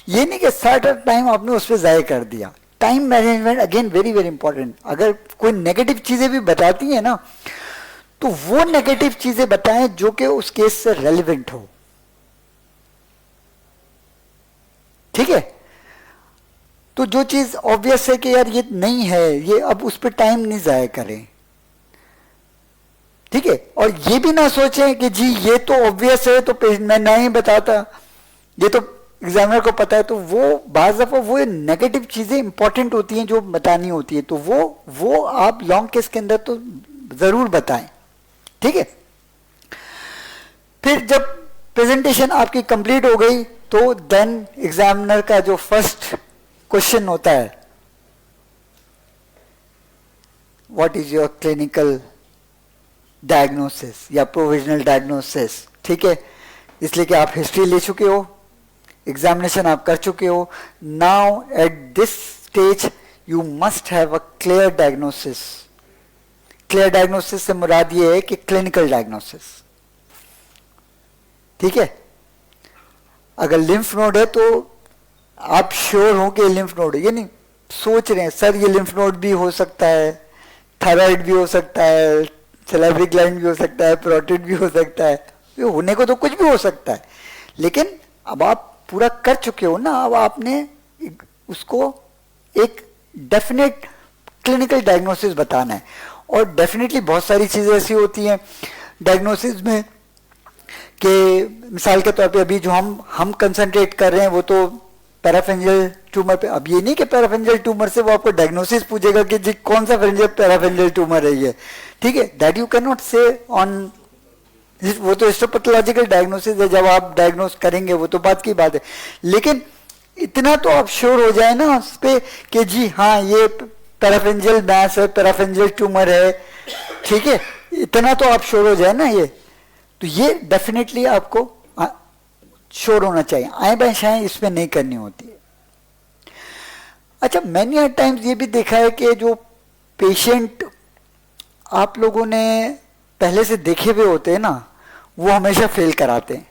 ये नहीं कि सारा टाइम आपने उस पर ज़ाया कर दिया। Time management again very very important. अगर कोई नेगेटिव चीज़ें भी बताती हैं ना, तो वो नेगेटिव चीज़ें बताएं जो कि उस केस से रेलिवेंट हो, ठीक है। तो जो चीज ऑब्वियस है कि यार ये नहीं है, ये अब उस पर टाइम नहीं जाया करें, ठीक है। और ये भी ना सोचें कि जी ये तो ऑब्वियस है तो मैं नहीं बताता, ये तो एग्जामिनर को पता है। तो वो बाज़ दफा वो नेगेटिव चीजें इंपॉर्टेंट होती हैं जो बतानी होती है, तो वो आप लॉन्ग केस के अंदर तो जरूर बताएं, ठीक है। फिर जब प्रेजेंटेशन आपकी कंप्लीट हो गई तो देन एग्जामिनर का जो फर्स्ट क्वेश्चन होता है, what is your clinical diagnosis या प्रोविजनल डायग्नोसिस, ठीक है। इसलिए कि आप हिस्ट्री ले चुके हो, एग्जामिनेशन आप कर चुके हो। Now at this stage you must have a clear diagnosis. Clear diagnosis से मुराद ये है कि क्लिनिकल डायग्नोसिस, ठीक है। अगर लिम्फ नोड है तो आप श्योर हो कि लिम्फ नोड है, ये नहीं सोच रहे हैं सर ये लिम्फ नोड भी हो सकता है, थायराइड भी हो सकता है, सैलिवरी ग्लैंड भी हो सकता है, प्रोटेट भी हो सकता है, ये होने को तो कुछ भी हो सकता है। लेकिन अब आप पूरा कर चुके हो ना, अब आपने उसको एक डेफिनेट क्लिनिकल डायग्नोसिस बताना है। और डेफिनेटली बहुत सारी चीज़ें ऐसी होती हैं डायग्नोसिस में कि मिसाल के तौर पे अभी जो हम कंसंट्रेट कर रहे हैं वो तो पैराफेंजियल ट्यूमर पे। अब ये नहीं कि पैराफेंजियल ट्यूमर से वो आपको डायग्नोसिस पूछेगा कि जी कौन सा पैराफेंजियल ट्यूमर है ये, ठीक है, दैट यू कैन नॉट से ऑन, वो तो हिस्टोपैथोलॉजिकल डायग्नोसिस है, जब आप डायग्नोस करेंगे वो तो बात की बात है। लेकिन इतना तो आप श्योर हो जाए ना उस पर कि जी हाँ ये पैराफेंजियल मैस है, पैराफेंजियल ट्यूमर है, ठीक है, इतना तो आप श्योर हो जाए ना। ये तो ये डेफिनेटली आपको श्योर होना चाहिए, आए बाएं शाएं इसमें नहीं करनी होती है। अच्छा, मैंने टाइम्स ये भी देखा है कि जो पेशेंट आप लोगों ने पहले से देखे हुए होते हैं ना, वो हमेशा फेल कराते हैं।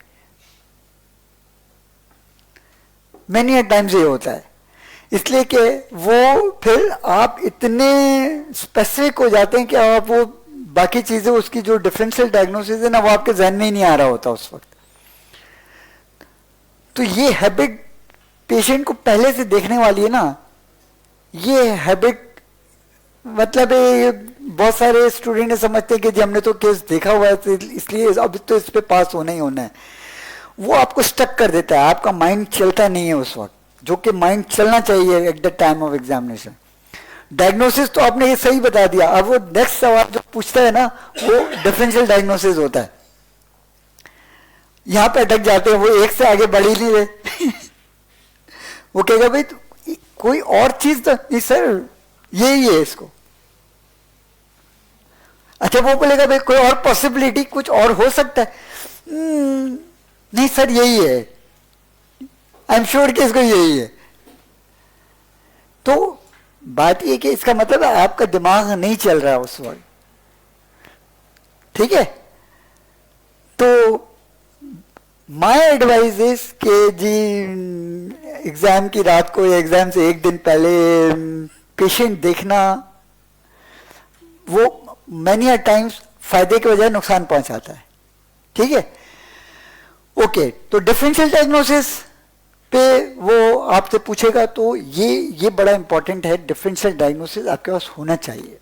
मैनी टाइम्स ये होता है, इसलिए कि वो फिर आप इतने स्पेसिफिक हो जाते हैं कि आप वो बाकी चीजें, उसकी जो डिफरेंशियल डायग्नोसिस है ना, वो आपके जहन में ही नहीं आ रहा होता उस वक्त। तो ये हैबिट पेशेंट को पहले से देखने वाली है ना, ये हैबिट मतलब बहुत सारे स्टूडेंट समझते हैं कि जी हमने तो केस देखा हुआ है तो इसलिए अब तो इस पे पास होना ही होना है। वो आपको स्टक कर देता है, आपका माइंड चलता नहीं है उस वक्त, जो कि माइंड चलना चाहिए at the time of examination. Diagnosis तो आपने ये सही बता दिया, अब वो नेक्स्ट सवाल जो पूछता है ना वो डिफरेंशियल डायग्नोसिस होता है। यहां पे अटक जाते हैं, वो एक से आगे बढ़ ही नहीं रहे वो कहेगा भाई कोई और चीज तो नहीं सर, यही है इसको। अच्छा, वो बोलेगा भाई कोई और पॉसिबिलिटी, कुछ और हो सकता है, नहीं सर यही है, आई एम श्योर कि इसको यही है। तो बात ये कि इसका मतलब है आपका दिमाग नहीं चल रहा है उस वक्त, ठीक है। तो माय एडवाइस इज कि जी एग्जाम की रात को या एग्जाम से एक दिन पहले पेशेंट देखना वो मैनी टाइम्स फायदे के बजाय नुकसान पहुंचाता है, ठीक है। ओके, तो डिफरेंशियल डायग्नोसिस पे वो आपसे पूछेगा, तो ये बड़ा इंपॉर्टेंट है, डिफरेंशियल डायग्नोसिस आपके पास होना चाहिए।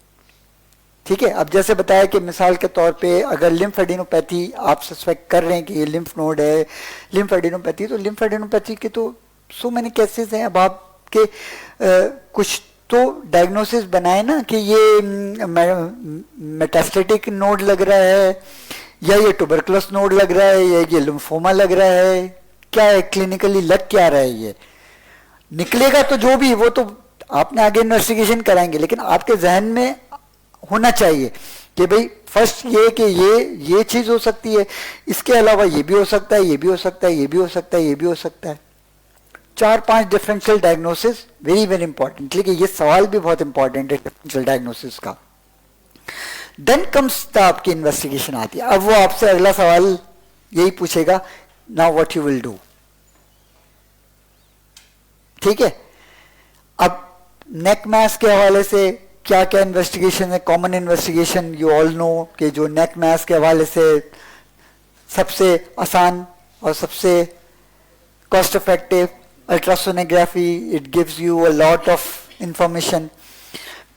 ठीक है, अब जैसे बताया कि मिसाल के तौर पे अगर लिम्फ एडिनोपैथी आप सस्पेक्ट कर रहे हैं कि ये लिम्फ नोड है, लिम्फ एडिनोपैथी, तो लिम्फ एडिनोपैथी के तो सो मैनी केसेस हैं। अब आपके कुछ तो डायग्नोसिस बनाए ना कि ये मेटास्टेटिक नोड लग रहा है, या ये ट्यूबरकुलस नोड लग रहा है, या ये लिम्फोमा लग रहा है, क्या है क्लिनिकली, लग क्या रहा है, ये निकलेगा तो जो भी वो तो आपने आगे इन्वेस्टिगेशन कराएंगे, लेकिन आपके जहन में होना चाहिए कि भाई फर्स्ट ये कि ये चीज हो सकती है, इसके अलावा ये भी हो सकता है, ये भी हो सकता है, ये भी हो सकता है, ये भी हो सकता है। 4-5 differential diagnosis very very important, लेकिन ये सवाल भी बहुत इंपॉर्टेंट है डिफरेंशियल डायग्नोसिस का। देन कम्स द आपकी इन्वेस्टिगेशन आती है। अब वो आपसे अगला सवाल यही पूछेगा, now what you will do. ठीक है, अब नेक मैस के हवाले से क्या क्या इन्वेस्टिगेशन है, common investigation you all know कि जो नेक मैस के हवाले से सबसे आसान और सबसे cost effective ultrasonography, it gives you a lot of information.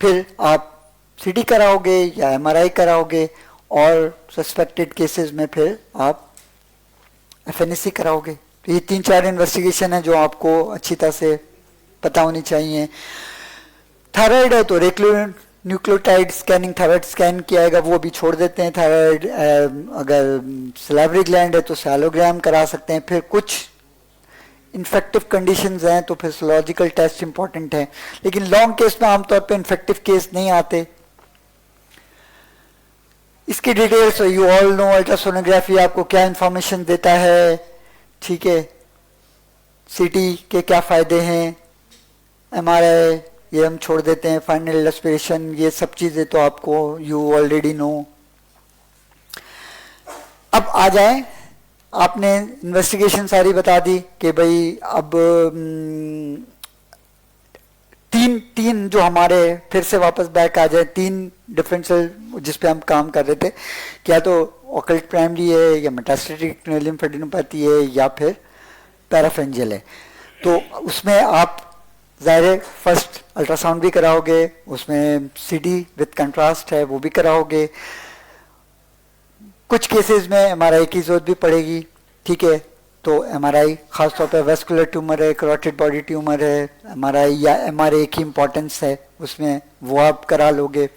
फिर आप सीटी कराओगे या एमआरआई कराओगे, और सस्पेक्टेड केसेस में फिर आप एफएनएसी कराओगे। तो ये 3-4 इन्वेस्टिगेशन है जो आपको अच्छी तरह से पता होनी चाहिए। थायराइड है तो न्यूक्लियोटाइड स्कैनिंग, थायराइड स्कैन किया जाएगा, वो भी छोड़ देते हैं। थायराइड अगर सैलिवरी ग्लैंड है तो सैलोग्राम करा सकते हैं। फिर कुछ इन्फेक्टिव कंडीशंस हैं तो फिर फिजियोलॉजिकल टेस्ट इंपॉर्टेंट है, लेकिन लॉन्ग केस में आमतौर पे इन्फेक्टिव केस नहीं आते। इसकी details you all know, ultrasonography आपको क्या इंफॉर्मेशन देता है। ठीक है, सीटी के क्या फायदे हैं, एमआरआई ये हम छोड़ देते हैं, फाइनल एस्पिरेशन, ये सब चीजें तो आपको यू ऑलरेडी नो। अब आ जाए, आपने इन्वेस्टिगेशन सारी बता दी कि भाई अब तीन जो हमारे, फिर से वापस बैक आ जाए, 3 डिफरेंशियल जिस पे हम काम कर रहे थे, क्या तो ऑकल्ट प्राइमरी है, या मेटास्टेटिक लिम्फेडिनोपैथी है, या फिर पैराफेंजियल है। तो उसमें आप ज़ाहिर फर्स्ट अल्ट्रासाउंड भी कराओगे, उसमें सीटी विद कंट्रास्ट है वो भी कराओगे। कुछ केसेस में एमआरआई की जरूरत भी पड़ेगी। ठीक है, तो एमआरआई खासतौर पर वेस्कुलर ट्यूमर है, कैरोटिड बॉडी ट्यूमर है, एमआरआई या एमआरए की इम्पोर्टेंस है उसमें, वो आप करा लोगे।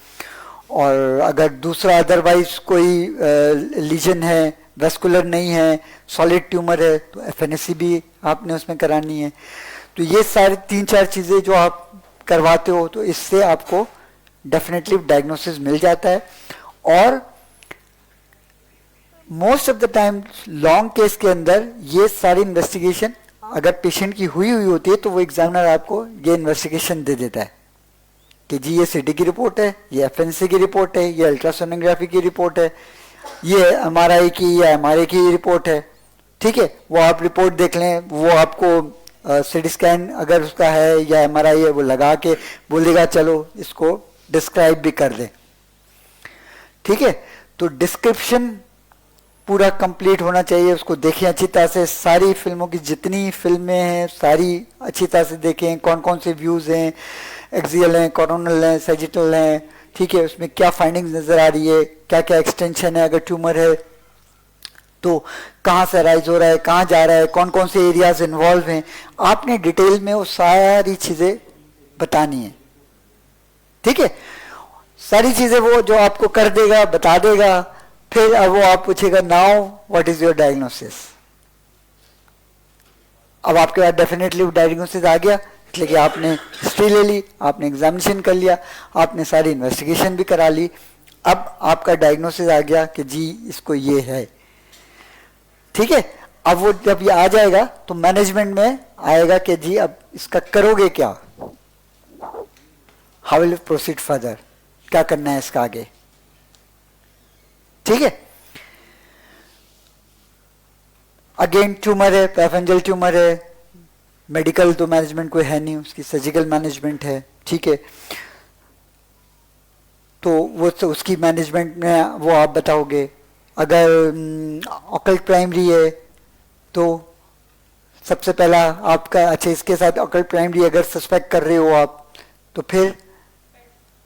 और अगर दूसरा अदरवाइज कोई लीजन है, वेस्कुलर नहीं है, सॉलिड ट्यूमर है, तो एफएनएसी भी आपने उसमें करानी है। तो ये सारी 3-4 चीज़ें जो आप करवाते हो, तो इससे आपको डेफिनेटली डायग्नोसिस मिल जाता है। और most of the time long case के अंदर ये सारी इन्वेस्टिगेशन अगर पेशेंट की हुई होती है, तो वो एग्जामिनर आपको ये इन्वेस्टिगेशन दे देता है कि जी ये सीटी की रिपोर्ट है, ये एफएनसी की रिपोर्ट है, ये अल्ट्रासोनोग्राफी की रिपोर्ट है, ये एमआरआई की या एमआरए की रिपोर्ट है। ठीक है, वो आप रिपोर्ट देख लें, वो आपको सीटी स्कैन अगर उसका है या एमआरआई है वो लगा के बोलेगा चलो इसको डिस्क्राइब भी कर दें। ठीक है, तो डिस्क्रिप्शन पूरा कंप्लीट होना चाहिए, उसको देखें अच्छी तरह से। सारी फिल्मों की जितनी फिल्में हैं सारी अच्छी तरह से देखें, कौन कौन से व्यूज़ हैं, एक्सियल हैं, कोरोनल हैं, सैजिटल हैं। ठीक है, उसमें क्या फाइंडिंग्स नज़र आ रही है, क्या क्या एक्सटेंशन है, अगर ट्यूमर है तो कहाँ से राइज हो रहा है, कहाँ जा रहा है, कौन कौन से एरियाज इन्वॉल्व हैं, आपने डिटेल में वो सारी चीज़ें बतानी है। ठीक है, सारी चीज़ें वो जो आपको कर देगा, बता देगा। फिर अब वो आप पूछेगा now what is your diagnosis. अब आपके पास डेफिनेटली डायग्नोसिस आ गया, इसलिए कि आपने हिस्ट्री ले ली, आपने एग्जामिनेशन कर लिया, आपने सारी इन्वेस्टिगेशन भी करा ली। अब आपका डायग्नोसिस आ गया कि जी इसको ये है। ठीक है, अब वो जब ये आ जाएगा तो मैनेजमेंट में आएगा कि जी अब इसका करोगे क्या, हाउ विल प्रोसीड फर्दर, क्या करना है इसका आगे। ठीक है, अगेन ट्यूमर है, पैराफेंजियल ट्यूमर है, मेडिकल तो मैनेजमेंट कोई है नहीं, उसकी सर्जिकल मैनेजमेंट है। ठीक है, तो वो तो उसकी मैनेजमेंट में वो आप बताओगे। अगर ऑकल्ट प्राइमरी है तो सबसे पहला आपका, अच्छा इसके साथ अकल प्राइमरी अगर सस्पेक्ट कर रहे हो आप, तो फिर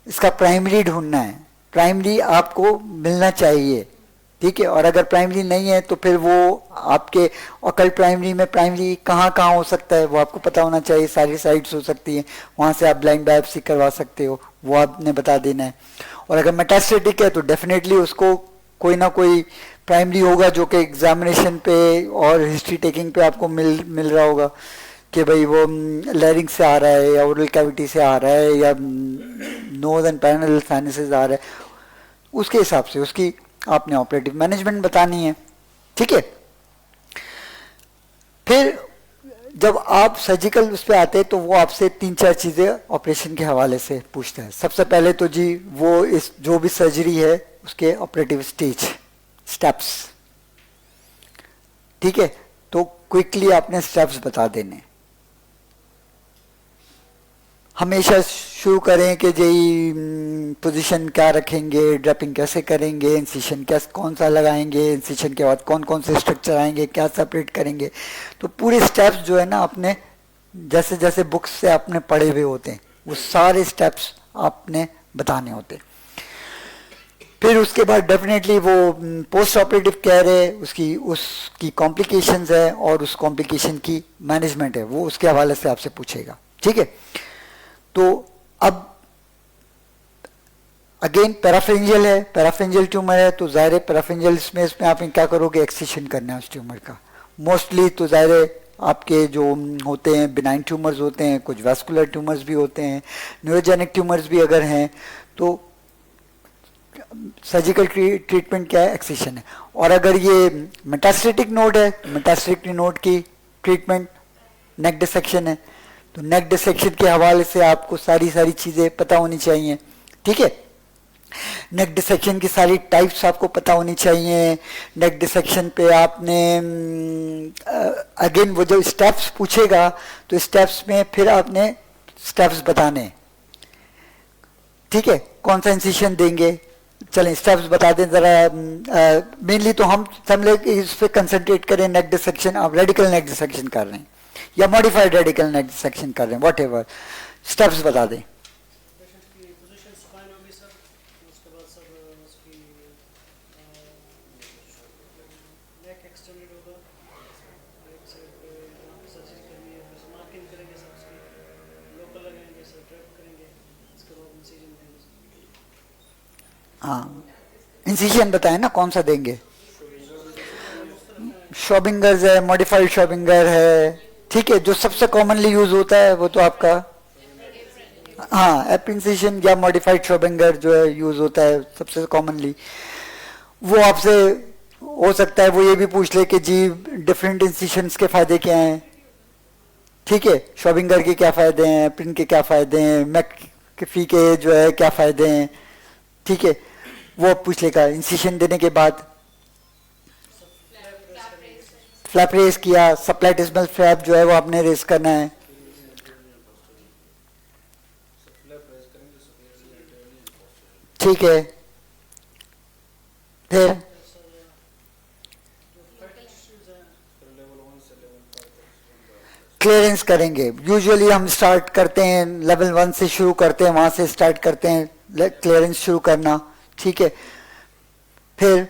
इसका प्राइमरी ढूंढना है, प्राइमरी आपको मिलना चाहिए, ठीक है। और अगर प्राइमरी नहीं है तो फिर वो आपके अकल प्राइमरी में प्राइमरी कहाँ कहाँ हो सकता है वो आपको पता होना चाहिए, सारी साइट्स हो सकती हैं, वहाँ से आप ब्लाइंड बायोप्सी करवा सकते हो, वो आपने बता देना है। और अगर मेटास्टेटिक है तो डेफिनेटली उसको कोई ना कोई प्राइमरी होगा जो कि एग्जामिनेशन पे और हिस्ट्री टेकिंग पे आपको मिल रहा होगा कि भाई वो लैरिंग से आ रहा है या ओरल कैविटी से आ रहा है या नोज एंड पैरनल साइनसेस आ रहा है, उसके हिसाब से उसकी आपने ऑपरेटिव मैनेजमेंट बतानी है, ठीक है। फिर जब आप सर्जिकल उस पर आते हैं तो वो आपसे 3-4 चीजें ऑपरेशन के हवाले से पूछता है। सबसे पहले तो जी वो इस जो भी सर्जरी है उसके ऑपरेटिव स्टेप्स, ठीक है। तो क्विकली आपने स्टेप्स बता देने। हमेशा शुरू करें कि जी पोजीशन क्या रखेंगे, ड्रैपिंग कैसे करेंगे, इंसिशन क्या कौन सा लगाएंगे, इंसिशन के बाद कौन कौन से स्ट्रक्चर आएंगे, क्या सेपरेट करेंगे। तो पूरे स्टेप्स जो है ना आपने जैसे जैसे बुक्स से आपने पढ़े हुए होते हैं वो सारे स्टेप्स आपने बताने होते हैं। फिर उसके बाद डेफिनेटली वो पोस्ट ऑपरेटिव केयर है, उसकी कॉम्प्लिकेशंस है और उस कॉम्प्लिकेशन की मैनेजमेंट है, वो उसके हवाले से आपसे पूछेगा, ठीक है। तो अब अगेन पैराफेरिंजियल है, पैराफेरिंजियल ट्यूमर है तो ज़ाहिर है पैराफेरिंजियल इसमें आप क्या करोगे, एक्सिशन करना है उस ट्यूमर का मोस्टली। तो ज़ाहिर है आपके जो होते हैं बिनाइन ट्यूमर्स होते हैं, कुछ वैस्कुलर ट्यूमर्स भी होते हैं, न्यूरोजेनिक ट्यूमर्स भी अगर हैं तो सर्जिकल ट्रीटमेंट क्या है, एक्सिशन है। और अगर ये मेटास्टेटिक नोड है, मेटास्टेटिक नोड की ट्रीटमेंट नेक डिसेक्शन है, तो नेक डिसेक्शन के हवाले से आपको सारी चीजें पता होनी चाहिए, ठीक है। नेक डिसेक्शन की सारी टाइप्स आपको पता होनी चाहिए। नेक डिसेक्शन पे आपने अगेन वो जो स्टेप्स पूछेगा तो स्टेप्स में फिर आपने स्टेप्स बताने, ठीक है। कौन सा इंसिशन देंगे, चलें स्टेप्स बता दें जरा। मेनली तो हम सब लोग इस पे कंसंट्रेट करें, नेक डिसेक्शन, आप रेडिकल नेक डिसेक्शन कर रहे हैं या मॉडिफाइड रेडिकल नेक डिसेक्शन कर रहे हैं, वॉट एवर, स्टेप्स बता दें। हाँ इंसिशन बताएं ना कौन सा देंगे, शॉबिंगर्स है, मॉडिफाइड शॉबिंगर है, ठीक है। जो सबसे कॉमनली यूज होता है वो तो आपका हाँ एप इंसिशन या मॉडिफाइड शॉबिंगर जो है यूज होता है सबसे कॉमनली। वो आपसे हो सकता है वो ये भी पूछ ले कि जी डिफरेंट इंसिशंस के फायदे क्या हैं, ठीक है। शॉबिंगर के क्या फायदे हैं, प्रिंट के क्या फायदे हैं, मैकफी के जो है क्या फायदे हैं, ठीक है। वो पूछ लेगा इंसिशन देने के बाद। फ्लैप रेस किया, सप्लाइटिस्मल फ्लैप जो है वो आपने रेस करना है, ठीक है। फिर क्लियरेंस करेंगे। यूजुअली हम स्टार्ट करते हैं लेवल 1 से शुरू करते हैं, वहां से स्टार्ट करते हैं क्लियरेंस शुरू करना, ठीक है। फिर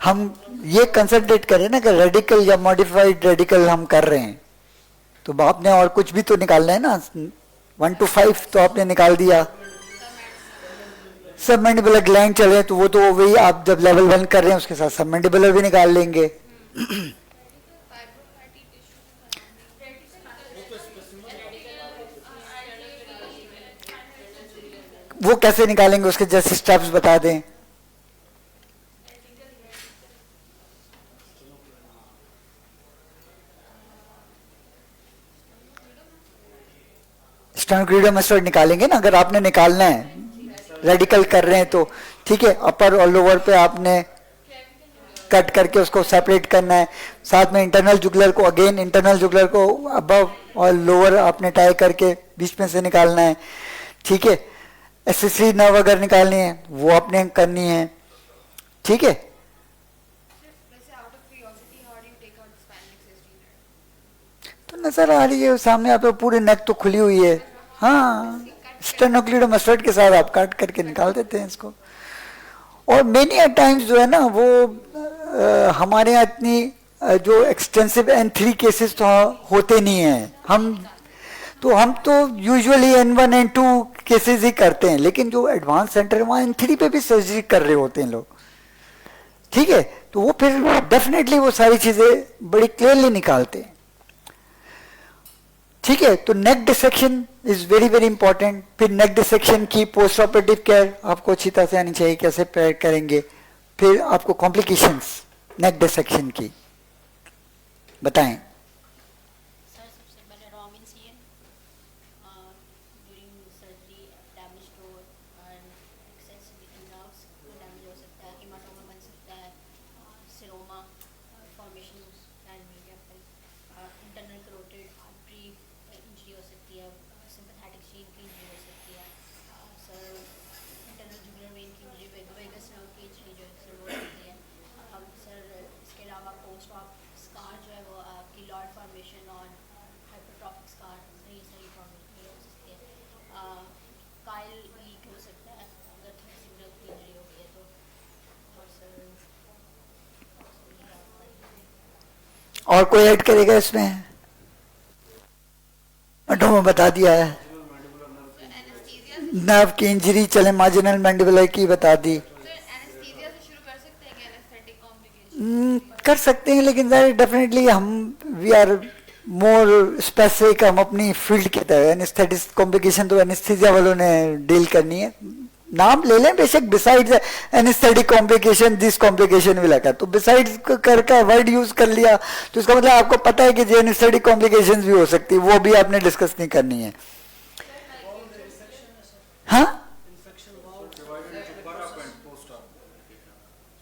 हम ये कंसंट्रेट करें ना कि रेडिकल या मॉडिफाइड रेडिकल हम कर रहे हैं तो आपने और कुछ भी तो निकालना है ना, 1 to 5 तो आपने निकाल दिया। सबमैंडिबुलर ग्लैंड चले तो वो तो वही आप जब लेवल 1 कर रहे हैं उसके साथ सबमैंडिबुलर भी निकाल लेंगे। वो कैसे निकालेंगे उसके जैसे स्टेप्स बता दें। स्टेनोग्रीडोमास्टोइड निकालेंगे ना, अगर आपने निकालना है रेडिकल कर रहे हैं तो, ठीक है। अपर और लोअर पे आपने कट करके उसको सेपरेट करना है। साथ में इंटरनल जुगलर को अगेन इंटरनल जुगलर को अबव और लोअर आपने टाई करके बीच में से निकालना है, ठीक है। एसेसरी नर्व अगर निकालनी है वो आपने करनी है, ठीक है। तो नजर आ रही है सामने आप, पूरी नेक तो खुली हुई है, हाँ, स्टेनोक्लीडोमास्टोइड के साथ आप काट करके निकाल देते हैं इसको। और मेनी टाइम्स जो है ना वो हमारे यहाँ इतनी जो एक्सटेंसिव N3 केसेस तो होते नहीं हैं, हम तो यूजुअली N1 N2 केसेस ही करते हैं, लेकिन जो एडवांस सेंटर है वहाँ N3 पे भी सर्जरी कर रहे होते हैं लोग, ठीक है। तो वो फिर डेफिनेटली वो सारी चीजें बड़ी क्लियरली निकालते हैं, ठीक है। तो neck dissection is very very important. फिर नेक डिसेक्शन की पोस्ट ऑपरेटिव केयर आपको अच्छी तरह से आनी चाहिए, कैसे प्रेयर करेंगे। फिर आपको कॉम्प्लिकेशंस नेक डिसेक्शन की बताएं। सर सबसे पहले wrong incision during surgery, damage to and excessive nerves को डैमेज हो सकता है, हेमाटोमा बन सकता है, seroma formation can be happen, internal carotid artery injury हो सकती है, सिंपैथेटिक चेन की इंजरी हो सकती है, सर इंटरनल जुगुलर वेन की इंजरी, वेगस नर्व की इंजरी जो अक्सर हो सकती है। सर इसके अलावा पोस्ट ऑप स्कार जो है वो आपकी लॉर्ड फॉर्मेशन और हाइपरट्रॉफिक स्कार, ये सारी फॉर्मेशन हो सकती है। काइल लीक हो सकता है अगर थोड़ी सी इंजरी हो गई है तो। और सर और कोई ऐड करेगा इसमें? में बता दिया है, नर्व की इंजरी, चले मार्जिनल मैंडिबुलर की बता दी, कर सकते हैं, लेकिन डेफिनेटली हम वी आर मोर स्पेसिफिक, हम अपनी फील्ड के तहत एनेस्थेटिक कॉम्प्लिकेशन तो एनेस्थीसिया वालों ने डील करनी है। नाम ले लें बेशक, besides anaesthetic complication this complication will occur, तो बिसाइड्स करके वर्ड यूज कर लिया तो इसका मतलब आपको पता है कि जो एनेस्थेटिक कॉम्प्लिकेशंस भी हो सकती है, वो भी आपने डिस्कस नहीं करनी है। हाँ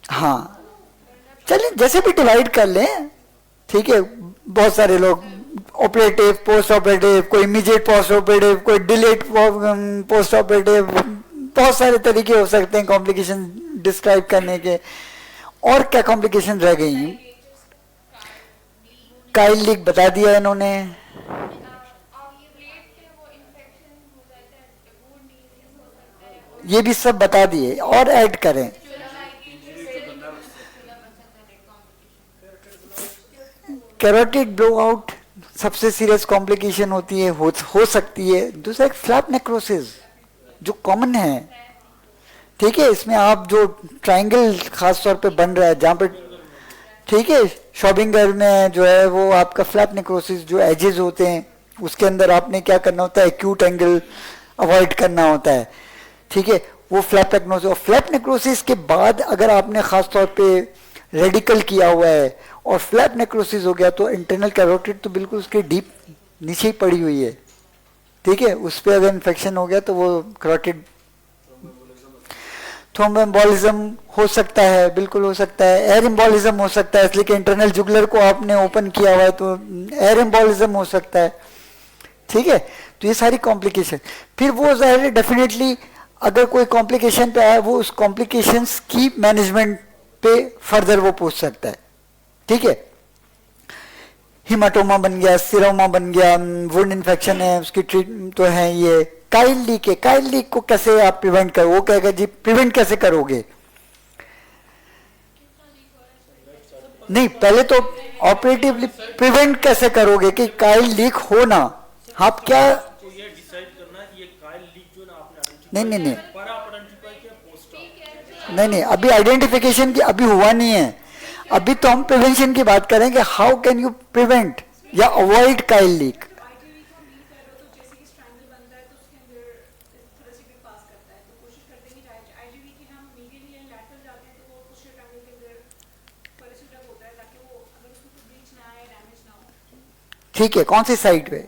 हाँ, चलिए जैसे भी डिवाइड कर लें, ठीक है। बहुत सारे लोग ऑपरेटिव, पोस्ट ऑपरेटिव, कोई इमीडिएट पोस्ट ऑपरेटिव, कोई डिलेड पोस्ट ऑपरेटिव, बहुत सारे तरीके हो सकते हैं कॉम्प्लिकेशन डिस्क्राइब करने के। और क्या कॉम्प्लिकेशन रह गई हैं? काइल लीक बता दिया इन्होंने, ये भी सब बता दिए, और ऐड करें। कैरोटिड ब्लोआउट सबसे सीरियस कॉम्प्लिकेशन होती है, हो सकती है। दूसरा एक फ्लैप नेक्रोसिस जो कॉमन है, ठीक है। इसमें आप जो ट्रायंगल खास तौर पे बन रहा है जहाँ पे, ठीक है, शॉबिंगर में जो है वो आपका फ्लैप नेक्रोसिस, जो एजेस होते हैं उसके अंदर आपने क्या करना होता है, एक्यूट एंगल अवॉइड करना होता है, ठीक है। वो फ्लैप नेक्रोसिस, और फ्लैप नेक्रोसिस के बाद अगर आपने खास तौर पे रेडिकल किया हुआ है और फ्लैप नेक्रोसिस हो गया तो इंटरनल कैरोटिड तो बिल्कुल उसके डीप नीचे ही पड़ी हुई है, ठीक है। उस पर अगर इन्फेक्शन हो गया तो वो कैरोटिड थ्रोम्बोएम्बोलिज्म हो सकता है, बिल्कुल हो सकता है। एयर एम्बोलिज्म हो सकता है, इसलिए कि इंटरनल जुगुलर को आपने ओपन किया हुआ है तो एयर एम्बोलिज्म हो सकता है, ठीक है। तो ये सारी कॉम्प्लिकेशन, फिर वो जाहिर है डेफिनेटली अगर कोई कॉम्प्लिकेशन पे आया वो उस कॉम्प्लिकेशंस की मैनेजमेंट पे फर्दर वो पूछ सकता है, ठीक है। हिमाटोमा बन गया, सिरोमा बन गया, वुंड इन्फेक्शन है, उसकी ट्रीटमेंट तो है। ये काइल लीक है, काइल लीक को कैसे आप प्रिवेंट करो, वो कहेगा जी प्रिवेंट कैसे करोगे? नहीं, पहले तो ऑपरेटिवली प्रिवेंट कैसे करोगे कि काइल लीक हो ना, आप क्या, नहीं नहीं नहीं नहीं नहीं, अभी आइडेंटिफिकेशन की अभी हुआ नहीं है, अभी तो हम प्रिवेंशन की बात करेंगे। हाउ कैन यू प्रिवेंट या अवॉइड काइल लीक? ठीक है, कौन सी साइड पे?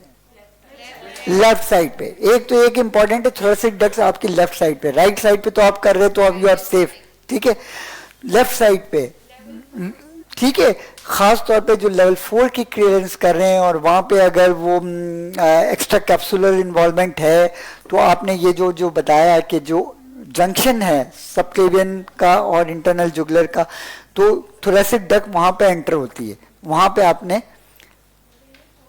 लेफ्ट साइड पे। एक तो एक इंपॉर्टेंट है, थोरेसिक डक्ट्स आपकी लेफ्ट साइड पे, राइट साइड पे तो आप कर रहे हो तो अब यू आर सेफ, ठीक है। लेफ्ट साइड पे, ठीक है, खास तौर पे जो लेवल 4 की क्लियरेंस कर रहे हैं और वहाँ पे अगर वो एक्स्ट्रा कैप्सुलर इन्वॉल्वमेंट है, तो आपने ये जो जो बताया कि जो जंक्शन है सबक्लेवियन का और इंटरनल जुगुलर का, तो थोरेसिक डक्ट वहाँ पे एंटर होती है, वहाँ पे आपने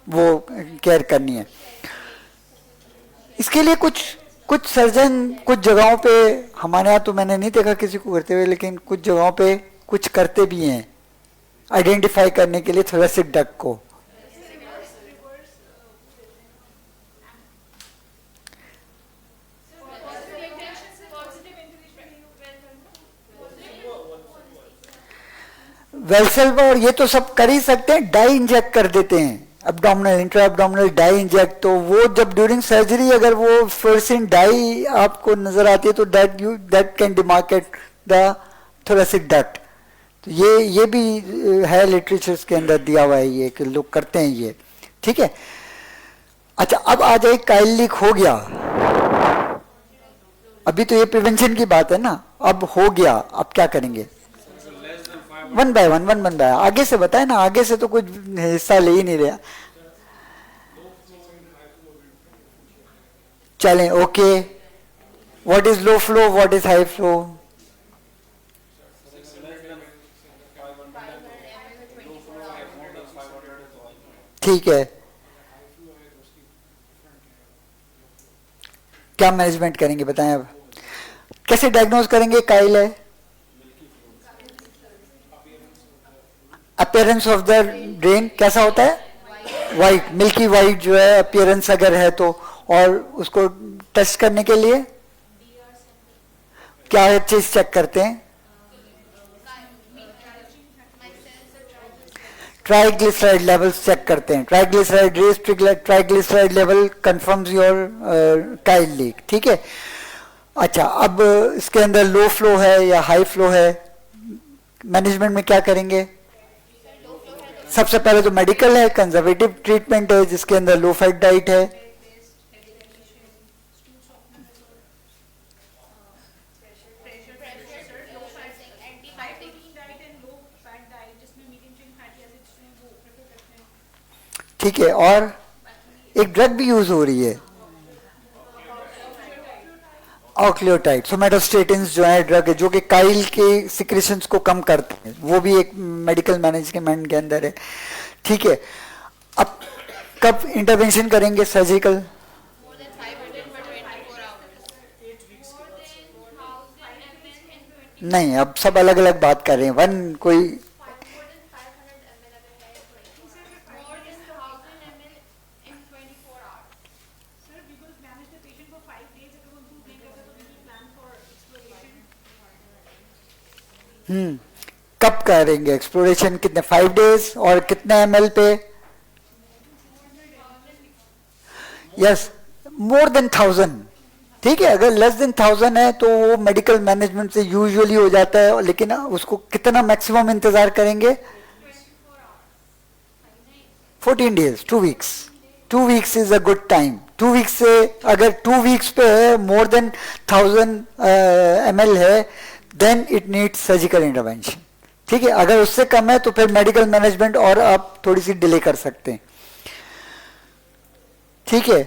वो केयर करनी है। इसके लिए कुछ कुछ सर्जन कुछ जगहों पे, हमारे यहाँ तो मैंने नहीं देखा किसी को करते हुए, लेकिन कुछ जगहों पे कुछ करते भी हैं आइडेंटिफाई करने के लिए थोरेसिक डक्ट को। वेल्सेल्वा और ये तो सब कर ही सकते हैं, डाई इंजेक्ट कर देते हैं, abdominal intra abdominal die inject, तो वो जब ड्यूरिंग सर्जरी अगर वो फ्लोरेसेंट डाई आपको नजर आती है तो that can demarcate the thoracic duct. तो ये भी है लिटरेचर्स के अंदर दिया हुआ है ये कि लोग करते हैं ये, ठीक है। अच्छा, अब आ जाए काइल लीक हो गया, अभी तो ये प्रिवेंशन की बात है ना, अब हो गया, अब क्या करेंगे? वन बाय वन आगे से बताए ना, आगे से तो कुछ हिस्सा ले ही नहीं रहा। चलें, okay, what is low flow, what is high flow? ठीक है, क्या मैनेजमेंट करेंगे बताएं अब, कैसे डायग्नोज करेंगे काइल है? अपीयरेंस ऑफ द ड्रेन कैसा होता है? वाइट, मिल्की वाइट जो है अपीयरेंस अगर है तो, और उसको टेस्ट करने के लिए क्या चीज चेक करते हैं? ट्राइग्लिसराइड लेवल्स चेक करते हैं, triglycerides triglyceride level confirms your chyle leak, ठीक है। अच्छा, अब इसके अंदर लो फ्लो है या हाई फ्लो है, मैनेजमेंट में क्या करेंगे? सबसे पहले तो मेडिकल है, कंजर्वेटिव ट्रीटमेंट है जिसके अंदर लो फैट डाइट है, ठीक है, और एक ड्रग भी यूज हो रही है ऑक्लियोटाइड, सोमेटोस्टेटिन्स जो है ड्रग है जो कि काइल के सिक्रेशंस को कम करते हैं, वो भी एक मेडिकल मैनेजमेंट के अंदर है, ठीक है। अब कब इंटरवेंशन करेंगे सर्जिकल? नहीं, अब सब अलग अलग बात कर रहे हैं, वन कोई कब करेंगे एक्सप्लोरेशन, कितने 5 डेज और कितने ml पे? यस, मोर देन 1000, ठीक है। अगर लेस देन 1000 है तो वो मेडिकल मैनेजमेंट से यूजुअली हो जाता है, लेकिन उसको कितना मैक्सिमम इंतजार करेंगे? 14 days, 2 weeks, 2 weeks is a good time. 2 weeks से अगर 2 वीक्स पे है, मोर देन 1000 ml है, then it needs surgical intervention, ठीक है। अगर उससे कम है तो फिर मेडिकल मैनेजमेंट और आप थोड़ी सी डिले कर सकते हैं, ठीक है।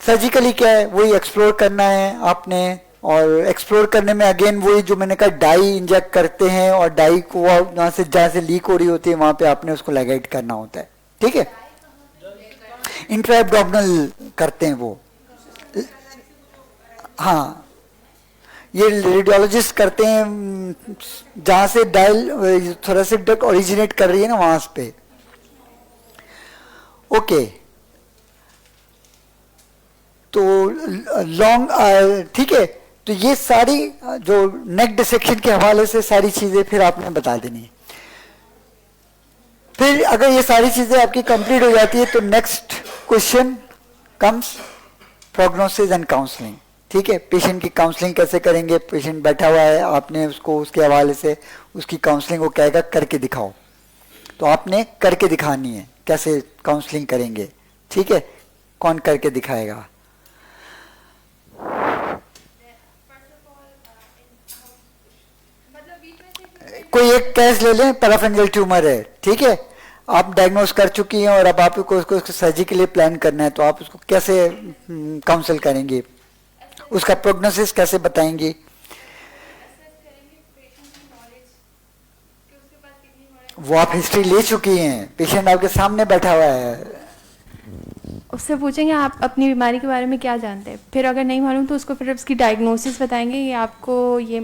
सर्जिकली क्या है, वही एक्सप्लोर करना है आपने, और एक्सप्लोर करने में अगेन वही जो मैंने कहा, डाई इंजेक्ट करते हैं और डाई को जहां से लीक हो रही होती है वहां पे आपने उसको लगाइट करना होता है, ठीक है। इंट्रा एब्डोमिनल करते हैं वो, हाँ, ये रेडियोलॉजिस्ट करते हैं जहां से डायल थोरेसिक डक्ट ओरिजिनेट कर रही है ना वहां पे, ओके। तो लॉन्ग, ठीक है, तो ये सारी जो नेक डिसेक्शन के हवाले से सारी चीजें फिर आपने बता देनी है। फिर अगर ये सारी चीजें आपकी कंप्लीट हो जाती है तो next question comes prognosis and counselling, ठीक है। पेशेंट की काउंसलिंग कैसे करेंगे, पेशेंट बैठा हुआ है, आपने उसको उसके हवाले से उसकी काउंसलिंग वो कहेगा करके दिखाओ, तो आपने करके दिखानी है, कैसे काउंसलिंग करेंगे, ठीक है। कौन करके दिखाएगा? कोई एक केस ले लें, पैराफेंजल ट्यूमर है, ठीक है, आप डायग्नोस कर चुकी हैं और अब आपको उसको सर्जरी के लिए प्लान करना है, तो आप उसको कैसे काउंसल करेंगे, उसका प्रोग्नोसिस कैसे बताएंगे? वो आप हिस्ट्री ले चुकी हैं, पेशेंट आपके सामने बैठा हुआ है, उससे पूछेंगे आप अपनी बीमारी के बारे में क्या जानते हैं, फिर अगर नहीं मालूम तो उसको फिर उसकी डायग्नोसिस बताएंगे, ये आपको ये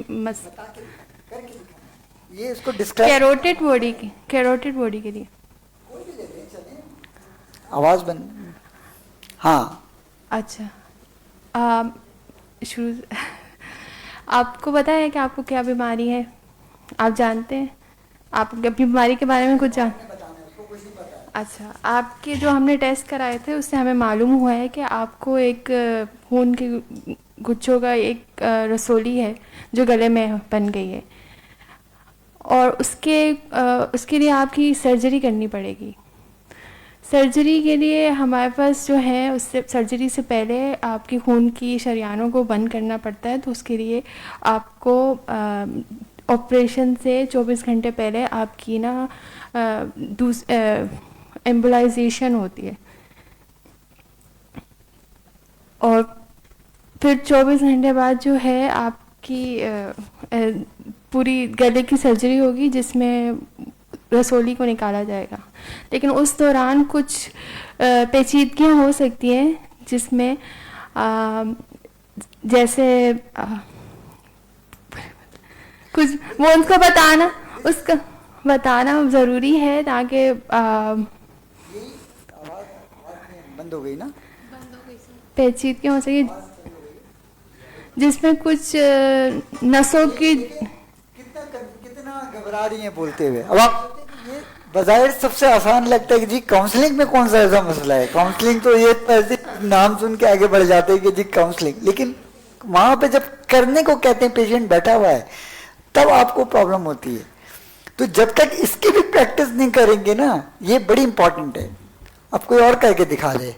ये इसको डिस्क्राइब, कैरोटिड बॉडी के लिए आवाज बंद, हाँ अच्छा शुरू आपको पता है कि आपको क्या बीमारी है, आप जानते हैं, आप अपनी बीमारी के बारे में कुछ जान, अच्छा आपके जो हमने टेस्ट कराए थे उससे हमें मालूम हुआ है कि आपको एक खून के गुच्छों का एक रसोली है जो गले में बन गई है, और उसके लिए आपकी सर्जरी करनी पड़ेगी। सर्जरी के लिए हमारे पास जो है, उससे सर्जरी से पहले आपकी खून की शरियानों को बंद करना पड़ता है, तो उसके लिए आपको ऑपरेशन से 24 घंटे पहले आपकी ना एम्बोलाइजेशन होती है, और फिर 24 घंटे बाद जो है आपकी पूरी गले की सर्जरी होगी जिसमें रसोली को निकाला जाएगा। लेकिन उस दौरान कुछ पेचीदगियाँ हो सकती हैं जिसमें जैसे कुछ वो उनको बताना ज़रूरी है ताकि बंद हो गई ना, पेचीदगियाँ हो सके जिसमें कुछ नसों की कितना घबरा रही हैं बोलते हुए। अब आप ये बजाय सबसे आसान लगता है कि जी काउंसलिंग में कौन सा ऐसा मसला है, काउंसलिंग तो ये ऐसे नाम सुन के आगे बढ़ जाते हैं कि जी काउंसलिंग, लेकिन वहां पे जब करने को कहते हैं पेशेंट बैठा हुआ है तब आपको प्रॉब्लम होती है। तो जब तक इसकी भी प्रैक्टिस नहीं करेंगे ना, ये बड़ी इंपॉर्टेंट है। अब कोई और करके दिखा दे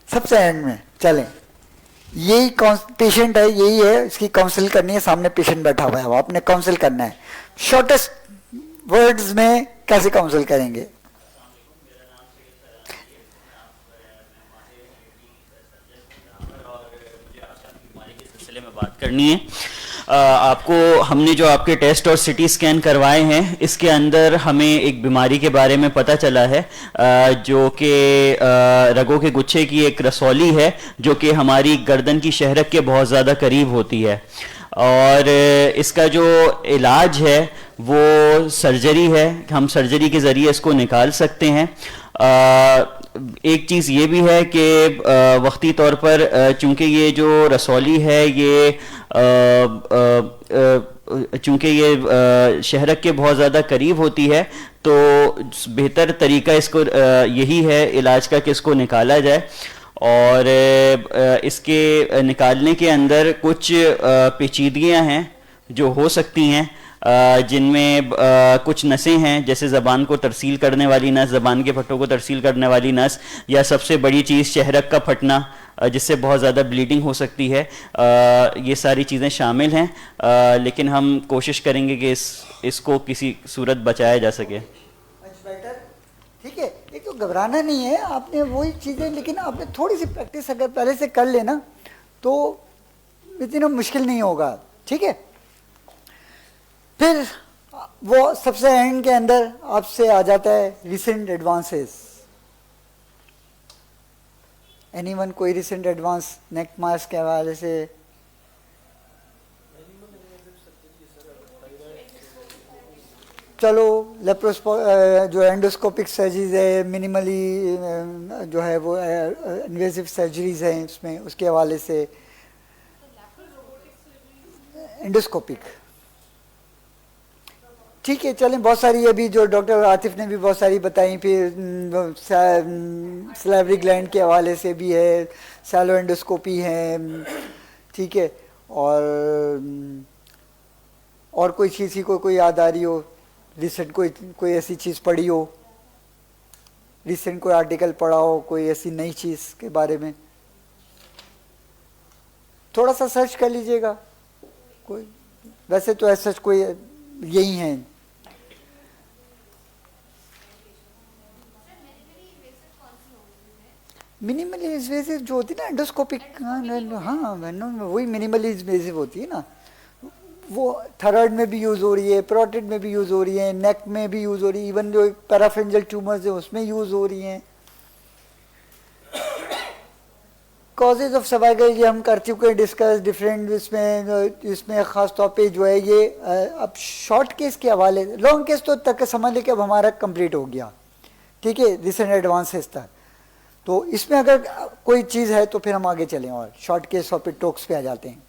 सबसे एंड में, चलें यही पेशेंट है, यही है, इसकी काउंसिल करनी है, सामने पेशेंट बैठा हुआ है, वो आपने काउंसिल करना है, शॉर्टेस्ट वर्ड्स में कैसे काउंसिल करेंगे? सिलसिले में बात करनी है। आपको हमने जो आपके टेस्ट और सिटी स्कैन करवाए हैं, इसके अंदर हमें एक बीमारी के बारे में पता चला है जो कि रगों के गुच्छे की एक रसौली है जो कि हमारी गर्दन की शहरक के बहुत ज़्यादा करीब होती है, और इसका जो इलाज है वो सर्जरी है, हम सर्जरी के ज़रिए इसको निकाल सकते हैं। एक चीज़ ये भी है कि वक्ती तौर पर चूँकि ये जो रसौली है ये चूँकि ये शहरक के बहुत ज़्यादा करीब होती है, तो बेहतर तरीका इसको यही है इलाज का कि इसको निकाला जाए, और इसके निकालने के अंदर कुछ पेचीदगियाँ हैं जो हो सकती हैं, जिनमें कुछ नसें हैं जैसे ज़बान को तरसील करने वाली नस, ज़बान के फट्टों को तरसील करने वाली नस, या सबसे बड़ी चीज़ शहरक का फटना जिससे बहुत ज़्यादा ब्लीडिंग हो सकती है। ये सारी चीज़ें शामिल हैं, लेकिन हम कोशिश करेंगे कि इसको किसी सूरत बचाया जा सके। ठीक है, एक तो घबराना नहीं है, आपने वही चीज़ें, लेकिन आपने थोड़ी सी प्रैक्टिस अगर पहले से कर लेना तो इतना मुश्किल नहीं होगा। ठीक है, फिर वो सबसे एंड के अंदर आपसे आ जाता है रिसेंट एडवांसेस। एनीवन कोई रिसेंट एडवांस नेक मास्क के हवाले से? चलो जो एंडोस्कोपिक सर्जरीज है, मिनिमली जो है वो इन्वेसिव सर्जरीज हैं उसमें, उसके हवाले से एंडोस्कोपिक। ठीक है, चलें, बहुत सारी अभी जो डॉक्टर आतिफ ने भी बहुत सारी बताई, फिर सैलिवरी ग्लैंड के हवाले से भी है, सैलो एंडोस्कोपी है। ठीक है, और कोई चीज़ ही कोई याद आ रही हो, रिसेंट कोई ऐसी चीज़ पढ़ी हो, रिसेंट कोई आर्टिकल पढ़ा हो, कोई ऐसी नई चीज़ के बारे में, थोड़ा सा सर्च कर लीजिएगा। कोई वैसे तो ऐसा कोई यही हैं। मिनिमली इन्वेसिव जो होती है ना एंडोस्कोपिक, हाँ वही मिनिमली इन्वेसिव होती है ना, वो थायराइड में भी यूज हो रही है, प्रोटेट में भी यूज हो रही है, नेक में भी यूज हो रही है, इवन जो पैराफेंजल ट्यूमर्स है उसमें यूज हो रही हैं। कॉजेज ऑफ सर्वाइकल ये हम कर चुके हैं डिस्कस डिफरेंट, इसमें खास तौर पे जो है ये अब शॉर्ट केस के हवाले, लॉन्ग केस तो तक समझ लें कि अब हमारा कंप्लीट हो गया, ठीक है, रिसेंट एडवांसेस तक। तो इसमें अगर कोई चीज़ है तो फिर हम आगे चलें और शॉर्ट केस और फिर टोक्स पे आ जाते हैं।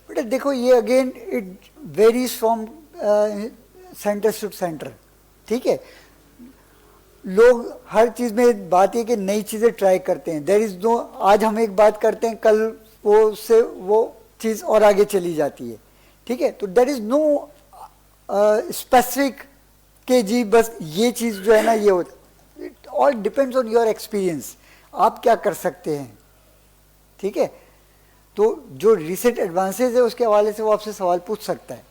बट देखो ये again it varies from centre to centre, ठीक है, लोग हर चीज़ में बात है कि नई चीज़ें ट्राई करते हैं। देयर इज़ नो, आज हम एक बात करते हैं कल वो चीज़ और आगे चली जाती है, ठीक है। तो देयर इज़ नो स्पेसिफिक कि जी बस ये चीज़ जो है ना ये होता, it all depends on your experience, आप क्या कर सकते हैं, ठीक है। तो जो रिसेंट एडवांसेस है उसके हवाले से वो आपसे सवाल पूछ सकता है।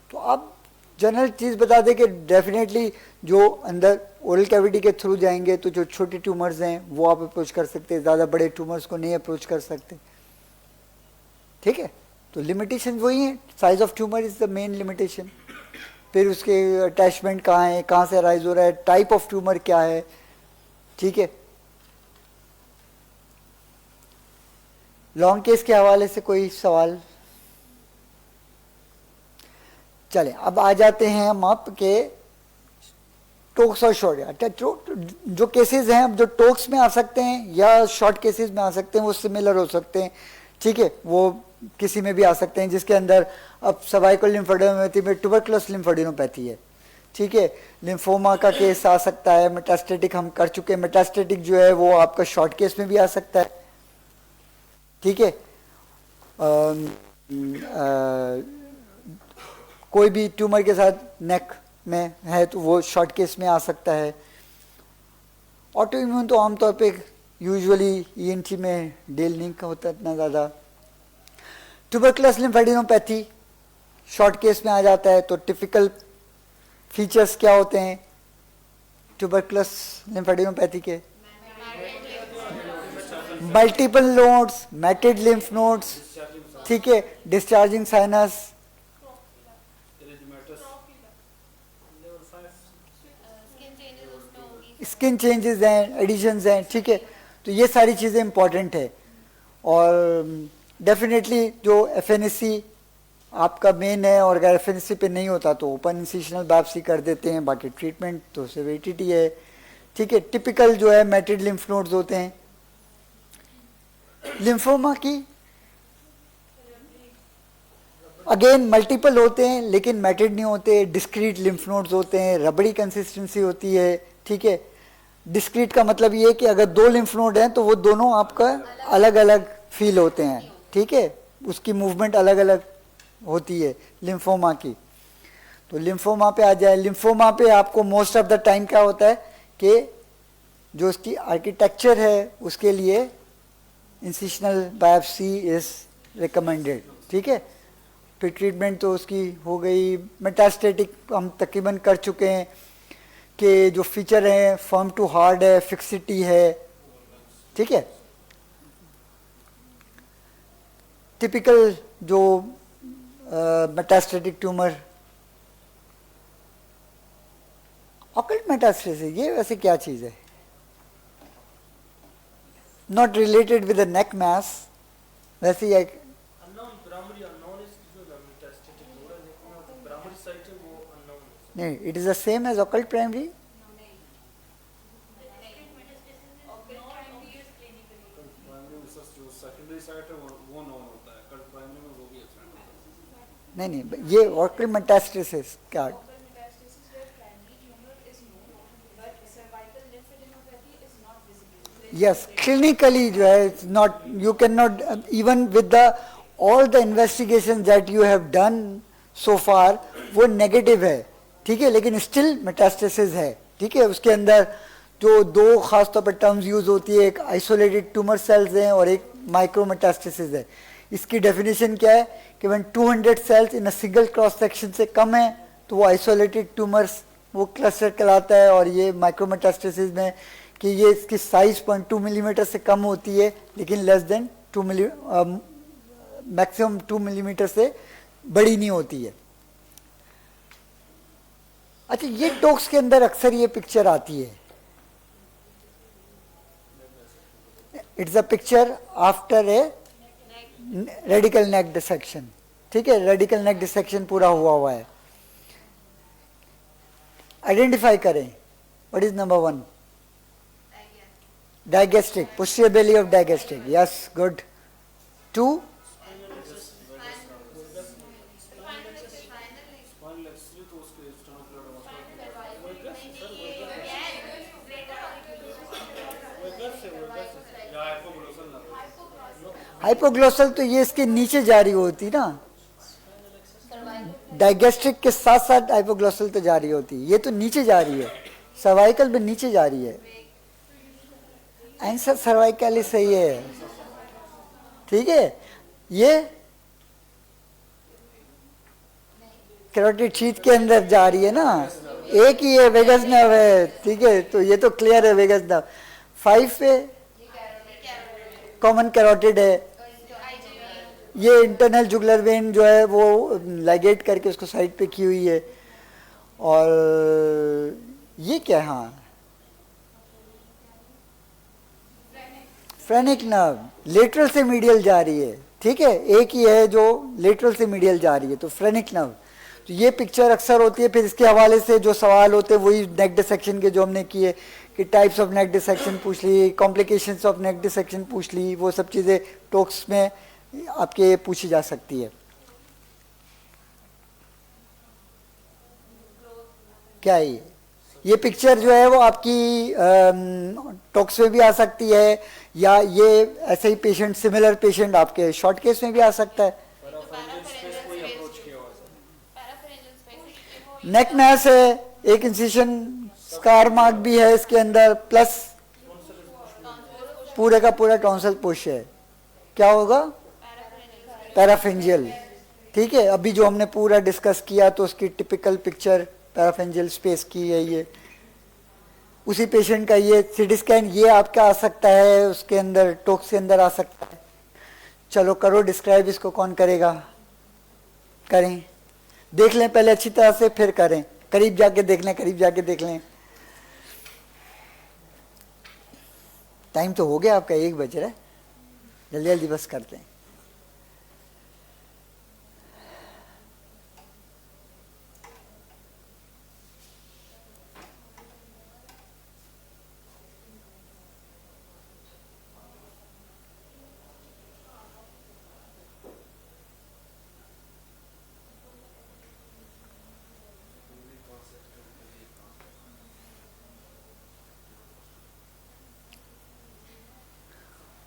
तो आप जनरल चीज़ बता दें कि डेफिनेटली जो अंदर ओरल कैविटी के थ्रू जाएंगे तो जो छोटे ट्यूमर्स हैं वो आप अप्रोच कर सकते हैं, ज़्यादा बड़े ट्यूमर्स को नहीं अप्रोच कर सकते, ठीक है। तो लिमिटेशन वही है, size of tumour is the main limitation, फिर उसके अटैचमेंट कहाँ है, कहाँ से राइज हो रहा है, टाइप ऑफ ट्यूमर क्या है, ठीक है। लॉन्ग केस के हवाले से कोई सवाल? चले अब आ जाते हैं हम आपके टोक्स और शॉर्ट। अच्छा जो केसेस हैं अब जो टोक्स में आ सकते हैं या शॉर्ट केसेस में आ सकते हैं वो सिमिलर हो सकते हैं, ठीक है, वो किसी में भी आ सकते हैं जिसके अंदर अब सर्वाइकल लिम्फोडेनोपैथी में ट्यूबरकुलस लिम्फोडेनोपैथी है, ठीक है, लिम्फोमा का केस आ सकता है, मेटास्टेटिक हम कर चुके हैं, मेटास्टेटिक जो है वो आपका शॉर्ट केस में भी आ सकता है, ठीक है। कोई भी ट्यूमर के साथ नेक में है तो वो शॉर्ट केस में आ सकता है। ऑटो इम्यून तो आमतौर पे यूजुअली ईएनटी में डील नहीं होता इतना ज़्यादा। ट्यूबरकुलस लिम्फोडेनोपैथी शॉर्ट केस में आ जाता है। तो टिपिकल फीचर्स क्या होते हैं ट्यूबरकुलस लिम्फोडेनोपैथी के? Multiple nodes, matted lymph nodes, ठीक है, डिस्चार्जिंग साइनस, स्किन चेंजेस हैं, एडिशंस हैं, ठीक है। तो ये सारी चीज़ें इंपॉर्टेंट है। और डेफिनेटली जो एफएनएससी आपका मेन है, और अगर एफएनएससी पे नहीं होता तो ओपन इंसिशनल बायोप्सी कर देते हैं, बाकी ट्रीटमेंट तो सेवेरिटी है, ठीक है। टिपिकल जो है मैटेड लिम्फ नोड्स होते हैं। लिम्फोमा की अगेन मल्टीपल होते हैं लेकिन मैटेड नहीं होते, डिस्क्रीट लिम्फ नोड्स होते हैं, रबड़ी कंसिस्टेंसी होती है, ठीक है। डिस्क्रीट का मतलब ये है कि अगर दो लिम्फ नोड हैं तो वो दोनों आपका अलग अलग फील होते हैं, ठीक है, उसकी मूवमेंट अलग अलग होती है लिम्फोमा की। तो लिम्फोमा पे आ जाए, लिम्फोमा पे आपको मोस्ट ऑफ द टाइम क्या होता है कि जो उसकी आर्किटेक्चर है उसके लिए इंसिशनल बायोप्सी इज रिकमेंडेड, ठीक है। फिर ट्रीटमेंट तो उसकी हो गई। मेटास्टेटिक हम तकरीबन कर चुके हैं कि जो फीचर है फर्म टू हार्ड है, फिक्सिटी है, ठीक है। टिपिकल जो मेटास्टेटिक ट्यूमर ऑकल्ट मेटास्टेसिस, ये वैसे क्या चीज़ है? Not related with the neck mass, वैसे ये नहीं, it is the same as occult primary. नहीं, ये ऑकल्ट मेटास्टेसिस क्या? Yes, clinically जो है it's not, you cannot even with the all the investigations that you have done so far, वो negative है, ठीक है, लेकिन स्टिल मेटास्टेसिस है, ठीक है। उसके अंदर जो दो खास तौर पर टर्म्स यूज होती है, एक आइसोलेटेड ट्यूमर सेल्स हैं और एक माइक्रो मेटास्टेसिस है। इसकी डेफिनेशन क्या है कि when 200 cells in a single cross section से कम है तो वो आइसोलेटेड ट्यूमर्स वो क्लस्टर कहलाता है, और ये माइक्रो मेटास्टेसिस में कि ये इसकी साइज 0.2 मिलीमीटर से कम होती है लेकिन लेस देन 2 मैक्सिमम 2 मिलीमीटर से बड़ी नहीं होती है। अच्छा, ये टॉक्स के अंदर अक्सर ये पिक्चर आती है, it's a picture after a radical neck dissection, ठीक है, रेडिकल नेक डिसेक्शन पूरा हुआ है। आइडेंटिफाई करें, what is number 1? Digastric, posterior belly of digastric, yes, good. 2, hypoglossal तो ये इसके नीचे जा रही होती ना, डाइगेस्ट्रिक के साथ साथ हाइपोग्लोसल तो जा रही होती, ये तो नीचे जा रही है, सर्वाइकल में नीचे जा रही है। आंसर सर्वाइकल ही सही है, ठीक है। ये कैरोटिड शीथ के अंदर जा रही है ना, एक ही है, वेगस नर्व है, ठीक है, तो ये तो क्लियर है, वेगस नर्व। 5 पे कॉमन कैरोटिड है, ये इंटरनल जुगुलर वेन जो है वो लाइगेट करके उसको साइड पे की हुई है। और ये क्या है, हाँ, फ्रेनिक नर्व लेटरल से मीडियल जा रही है, ठीक है, एक ही है जो लेटरल से मीडियल जा रही है, तो फ्रेनिक नर्व। तो ये पिक्चर अक्सर होती है। फिर इसके हवाले से जो सवाल होते हैं वही नेक डिसेक्शन के जो हमने किए कि टाइप्स ऑफ नेक डिसेक्शन पूछ ली, कॉम्प्लिकेशंस ऑफ नेक डिसेक्शन पूछ ली, वो सब चीज़ें टॉक्स में आपके पूछी जा सकती है। क्या है ये पिक्चर जो है वो आपकी टॉक्स में भी आ सकती है, या ये ऐसे ही पेशेंट, सिमिलर पेशेंट आपके शॉर्ट केस में भी आ सकता है। नेक मैस है, एक इंसिशन स्कार मार्क भी है इसके अंदर, प्लस पूरे का पूरा टॉन्सल पुश है। क्या होगा? पैराफेंजियल, ठीक है। अभी जो हमने पूरा डिस्कस किया तो उसकी टिपिकल पिक्चर पैराफेंजियल स्पेस की है, ये उसी पेशेंट का ये सीटी स्कैन ये आपका आ सकता है, उसके अंदर टॉक्स के अंदर आ सकता है। चलो करो डिस्क्राइब, इसको कौन करेगा? करें, देख लें पहले अच्छी तरह से, फिर करें, करीब जाके देख लें, करीब जाके देख लें। टाइम तो हो गया आपका, 1 बज रहा है, जल्दी जल्दी बस करते हैं।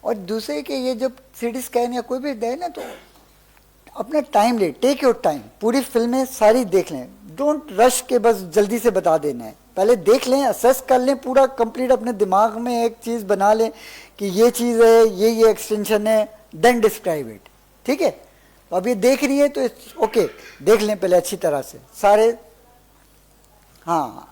और दूसरे के ये जब सीटी स्कैन या कोई भी दे ना तो अपना टाइम ले, टेक योर टाइम, पूरी फिल्में सारी देख लें, डोंट रश के बस जल्दी से बता देना है। पहले देख लें, असेस कर लें, पूरा कंप्लीट अपने दिमाग में एक चीज़ बना लें कि ये चीज़ है, ये एक्सटेंशन है, देन डिस्क्राइब इट, ठीक है। अब ये देख रही है तो ओके, देख लें पहले अच्छी तरह से सारे। हाँ,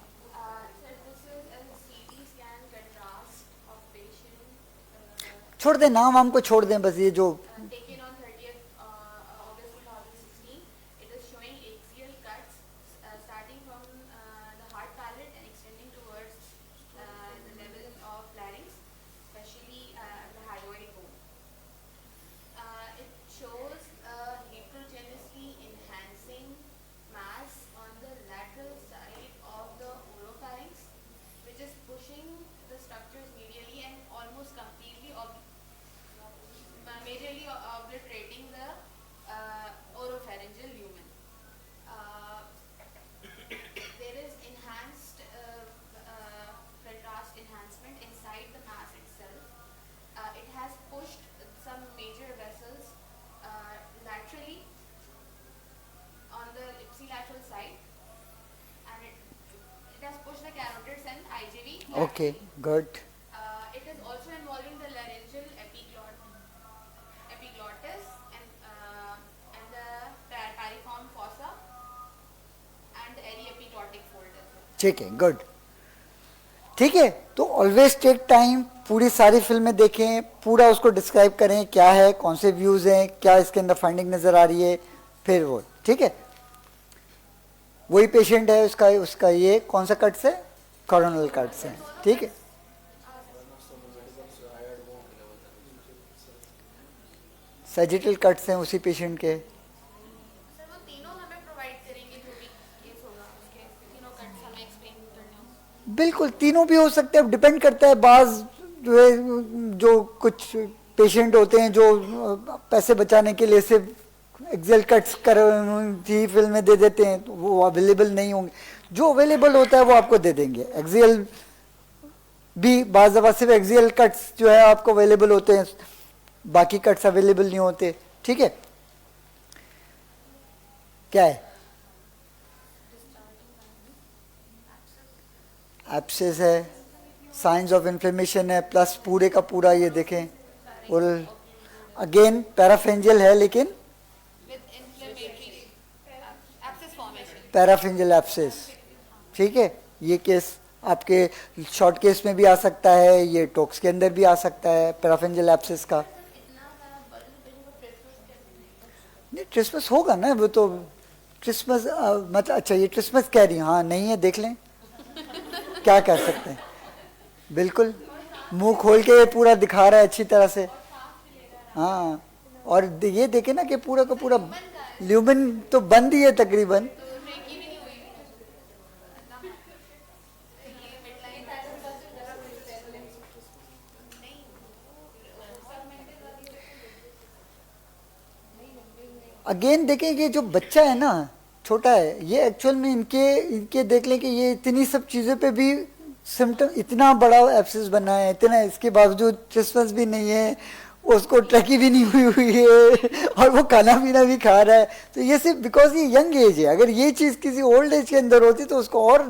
छोड़ दें, नाम हमको छोड़ दें बस, ये जो taken on 30th August 2016. It is showing axial cuts starting from the heart palate and extending towards the level of larynx, especially the hyoid bone. It shows heterogeneously enhancing mass on the lateral side of the oropharynx, which is pushing the structures medially and almost completely majorly obliterating the oropharyngeal lumen. There is enhanced contrast enhancement inside the mass itself. It has pushed some major vessels laterally on the ipsilateral side, IJV. Okay, good. It is also involving the laryngeal epiglottis and the pariform fossa and the ariepiglottic fold as well. ठीक है, good. ठीक है, तो always take time, पूरी सारी फिल्में देखें, पूरा उसको डिस्क्राइब करें क्या है, कौन से व्यूज हैं, क्या इसके अंदर फाइंडिंग नजर आ रही है, फिर वो. ठीक है, वही पेशेंट है, उसका उसका ये कौन सा कट्स है, कोरोनल कट्स है. ठीक है, सैजिटल कट्स हैं उसी पेशेंट के. सर वो तीनों हमें प्रोवाइड करेंगे जो भी केस होगा उसके तीनों कट्स हमें एक्सप्लेन करने होंगे. बिल्कुल, तीनों भी हो सकते हैं, डिपेंड करता है. बाज जो है, जो कुछ पेशेंट होते हैं जो पैसे बचाने के लिए सिर्फ एक्सेल कट्स कर ही फिल्म में दे देते हैं, तो वो अवेलेबल नहीं होंगे. जो अवेलेबल होता है वो आपको दे देंगे. एक्सेल भी बाज दफा सिर्फ एक्सेल कट्स जो है आपको अवेलेबल होते हैं, बाकी कट्स अवेलेबल नहीं होते. ठीक है, क्या है, एब्सेस है, साइंस ऑफ इन्फ्लेमेशन है, प्लस पूरे का पूरा ये देखें, और अगेन पैराफेंजियल है, लेकिन with inflammatory abscess formation. Parapharyngeal abscess. ठीक है, ये केस आपके शॉर्ट केस में भी आ सकता है, ये टॉक्स के अंदर भी आ सकता है, पैराफेंजियल एब्सेस का. नहीं, क्रिसमस होगा ना, वो तो क्रिसमस मतलब, अच्छा ये क्रिसमस कह रही, हाँ नहीं है, देख लें क्या कर सकते हैं. बिल्कुल, मुंह खोल के पूरा दिखा रहा है अच्छी तरह से. हाँ, और ये देखे ना कि पूरा का पूरा ल्यूमन तो बंद ही है तकरीबन. अगेन देखें कि जो बच्चा है ना, छोटा है, ये एक्चुअल में इनके इनके देख लें कि ये इतनी सब चीज़ों पे भी सिम्टम, इतना बड़ा एब्सेस बना है, इतना, इसके बावजूद क्रिसमस भी नहीं है, उसको ट्रकी भी नहीं हुई है, और वो खाना पीना भी खा रहा है. तो ये सिर्फ बिकॉज ये यंग एज है. अगर ये चीज़ किसी ओल्ड एज के अंदर होती तो उसको और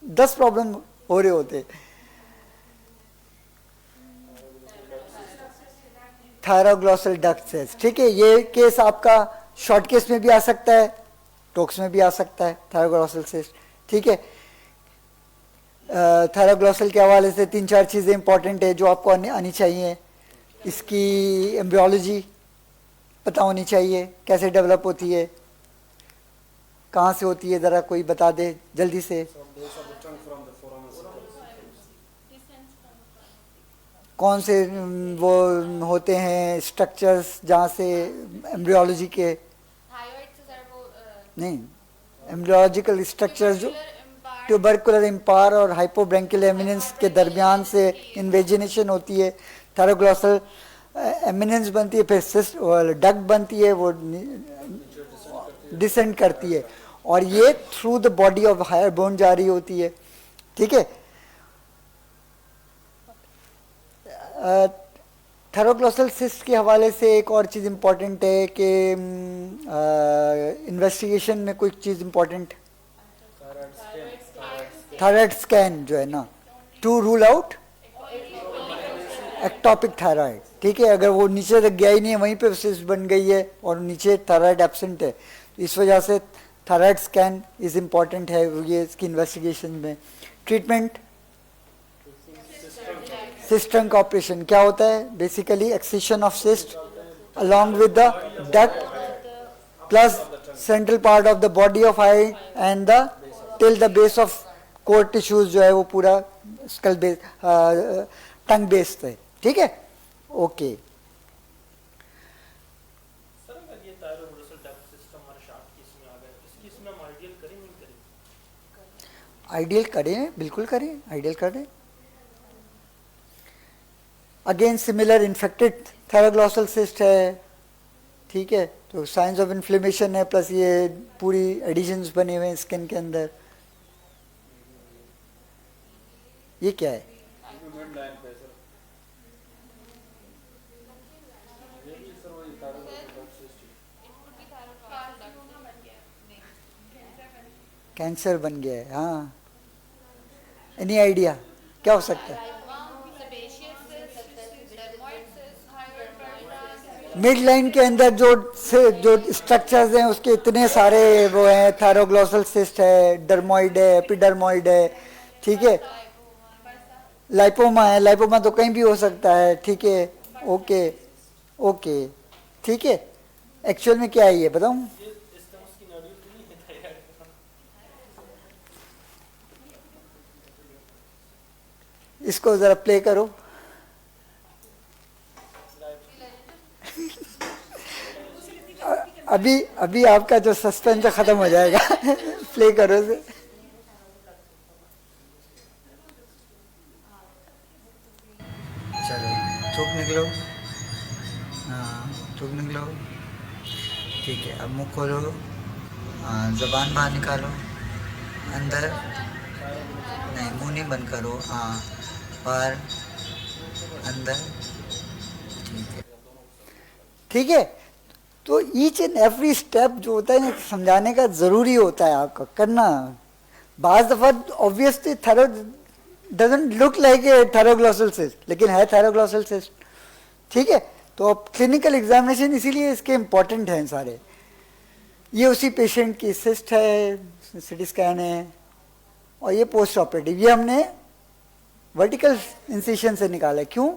10 प्रॉब्लम हो रहे होते. थायरोग्लॉसल डक्ट सिस्ट. ठीक है, ये केस आपका शॉर्ट केस में भी आ सकता है, टोक्स में भी आ सकता है, थायरोग्लॉसल सिस्ट. ठीक है, थायरोग्लॉसल के हवाले से 3-4 चीज़ें इंपॉर्टेंट है जो आपको आनी चाहिए. इसकी एम्ब्रियोलॉजी पता होनी चाहिए, कैसे डेवलप होती है, कहाँ से होती है, ज़रा कोई बता दे जल्दी से. कौन से वो होते हैं स्ट्रक्चर्स जहाँ से एम्ब्रियोलॉजी के, थायराइड से सर वो नहीं, एम्ब्रियोलॉजिकल स्ट्रक्चर्स जो ट्यूबरकुलर इम्पार और हाइपोब्रैंकियल एमिनेंस के दरमियान से इन्वेजिनेशन होती है, थायरोग्लॉसल एमिनेंस बनती है, फिर सिस्ट डक्ट बनती है, वो डिसेंड करती है, और ये through the body of hyoid bone जा रही होती है. ठीक है, थायरोग्लॉसल सिस्ट के हवाले से एक और चीज़ इम्पॉर्टेंट है कि इन्वेस्टिगेशन में कोई चीज़ इम्पॉर्टेंट, थायराइड स्कैन जो है ना, to rule out ectopic thyroid. ठीक है, अगर वो नीचे तक गया ही नहीं है, वहीं पे सिस्ट बन गई है और नीचे थायराइड एब्सेंट है, इस वजह से थायराइड स्कैन इज़ इम्पॉर्टेंट है ये इसकी इन्वेस्टिगेशन में. ट्रीटमेंट, सिस्ट ट्रंक ऑपरेशन क्या होता है, basically excision of cyst along with the duct plus central part of the body of eye and the till the base of core tissues जो है वो पूरा स्कल बेस, टंग base है. ठीक है, ओके. सर अगर ये थायरोग्लॉसल डक्ट सिस्टम हमारे शॉर्ट केस में आ गया, इस केस में हम आइडियल करें नहीं करें? आइडियल करें, बिल्कुल करें, आइडियल करें. अगेन सिमिलर इन्फेक्टेड थायरोग्लॉसल सिस्ट है. ठीक है, तो साइंस ऑफ इन्फ्लेमेशन है, प्लस ये पूरी एडिशंस बने हुए हैं स्किन के अंदर. ये क्या है, कैंसर बन गया है. हाँ, एनी आइडिया क्या हो सकता है? मिड लाइन के अंदर जो स्ट्रक्चर्स हैं उसके इतने सारे वो हैं, थायरोग्लॉसल सिस्ट है, डर्मोइड है, एपिडर्मोइड है, ठीक है, लाइपोमा है, लाइपोमा तो कहीं भी हो सकता है, ठीक है, ओके ओके, ठीक है। एक्चुअल में क्या है ये बताऊं? इसको जरा प्ले करो। अभी अभी आपका जो सस्पेंस है खत्म हो जाएगा। प्ले करो इसे। चलो थूक निकलो, हाँ थूक निकलो, ठीक है। अब मुंह खोलो, हाँ जबान बाहर निकालो, अंदर नहीं, मुंह नहीं बंद करो, हाँ बाहर अंदर, ठीक है, ठीक है। तो ईच एंड एवरी स्टेप जो होता है ना समझाने का ज़रूरी होता है आपका करना। बाज़ दफ़ा ऑब्वियसली थैरो doesn't look like a thyroglossal cyst, लेकिन है थायरोग्लॉसल सिस्ट, ठीक है। तो अब क्लिनिकल एग्जामिनेशन इसीलिए इसके इम्पॉर्टेंट हैं सारे। ये उसी पेशेंट की सिस्ट है, सिटी स्कैन है, और ये पोस्ट ऑपरेटिव, ये हमने वर्टिकल इंसिशन से निकाला है। क्यों?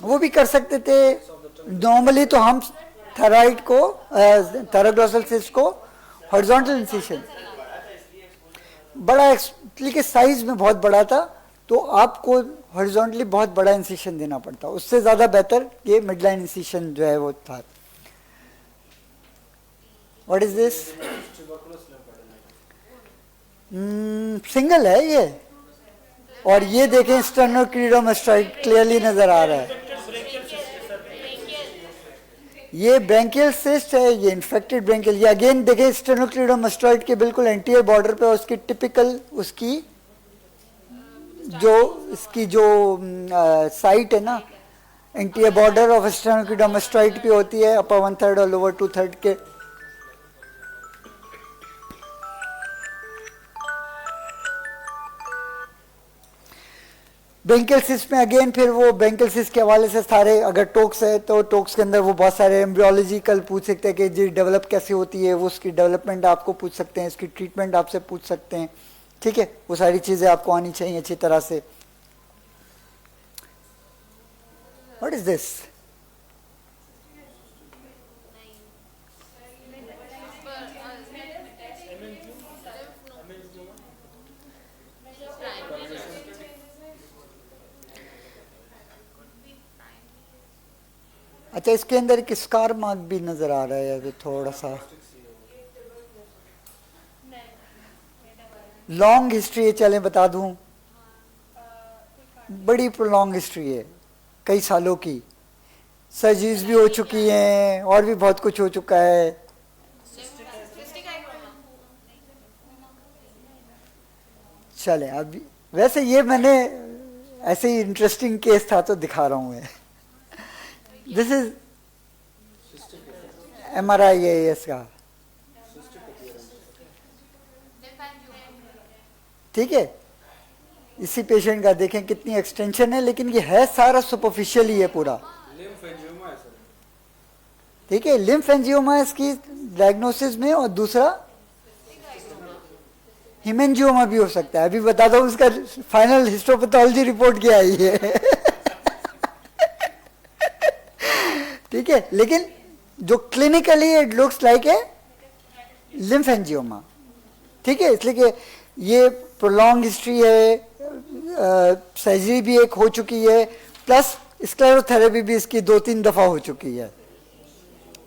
वो भी कर सकते थे नॉर्मली, तो हम थायराइड को थायरोग्लॉसल सिस्ट को हॉरिजॉन्टल इंसिशन, बड़ा एक्चुअली के साइज में बहुत बड़ा था, तो आपको हॉरिजॉन्टली बहुत बड़ा इंसिशन देना पड़ता, उससे ज़्यादा बेहतर ये मिडलाइन इंसिशन जो है वो था। What is this? सिंगल है ये, और ये देखें स्टेनोक्लीडोमास्टोइड क्लियरली नजर आ रहा है। ये ब्रैंकियल सिस्ट है, ये इन्फेक्टेड ब्रैंकियल। ये अगेन देखें स्टेनोक्लीडोमास्टोइड के बिल्कुल एंटीरियर बॉर्डर पे, उसकी टिपिकल उसकी जो इसकी जो साइट है ना, एंटीरियर बॉर्डर ऑफ स्टेनोक्लीडोमास्टोइड पे होती है, अपर 1/3 और लोअर 2/3 के। ब्रैंकियल सिस्ट में अगेन फिर वो ब्रैंकियल सिस्ट के हवाले से सारे, अगर टोक्स है तो टोक्स के अंदर वो बहुत सारे एम्ब्रियोलॉजिकल पूछ सकते हैं कि जी डेवलप कैसे होती है, वो उसकी डेवलपमेंट आपको पूछ सकते हैं, इसकी ट्रीटमेंट आपसे पूछ सकते हैं, ठीक है। वो सारी चीज़ें आपको आनी चाहिए अच्छी तरह से। What is this? अच्छा, इसके अंदर एक स्कार मार्क भी नजर आ रहा है अभी थोड़ा सा। लॉन्ग हिस्ट्री है, चलें बता दूं, बड़ी प्रोलॉन्ग हिस्ट्री है, कई सालों की। सर्जरीज भी हो चुकी हैं और भी बहुत कुछ हो चुका है। चले अब, वैसे ये मैंने ऐसे ही इंटरेस्टिंग केस था तो दिखा रहा हूँ मैं। दिस इज MRI है इसका, ठीक है। इसी पेशेंट का देखें कितनी एक्सटेंशन है, लेकिन ये है सारा सुपरफिशियल ही है पूरा, ठीक है। लिम्फ एंजियोमा इसकी डायग्नोसिस में, और दूसरा हिमेंजियोमा भी हो सकता है। अभी बता दो उसका फाइनल हिस्टोपैथोलॉजी रिपोर्ट क्या आई है। ठीक है, लेकिन जो clinically it looks like a lymphangioma, ठीक है। इसलिए कि ये प्रोलॉन्ग हिस्ट्री है, सर्जरी भी एक हो चुकी है, प्लस स्क्लेरोथेरेपी भी इसकी 2-3 दफा हो चुकी है,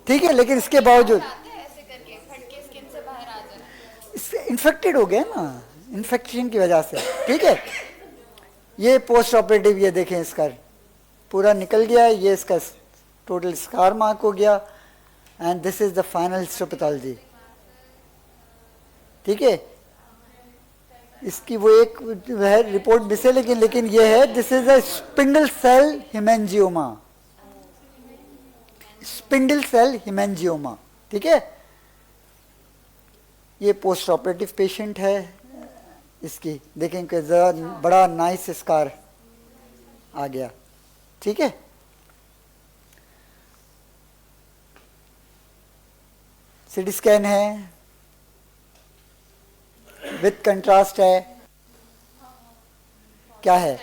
ठीक है। लेकिन इसके बावजूद इन्फेक्टेड हो गया ना, इन्फेक्शन की वजह से, ठीक है। ये पोस्ट ऑपरेटिव, ये देखें इसका पूरा निकल गया, ये इसका टोटल स्कार मार्क हो गया, and this is the final histopathology, ठीक है। इसकी वो एक है रिपोर्ट मिस है, लेकिन ये है, this is a spindle cell haemangioma, spindle cell haemangioma, ठीक है। ये पोस्ट ऑपरेटिव पेशेंट है, इसकी देखें कि ज़रा बड़ा नाइस स्कार आ गया, ठीक है। सीटी स्कैन है, विथ कंट्रास्ट है, क्या है?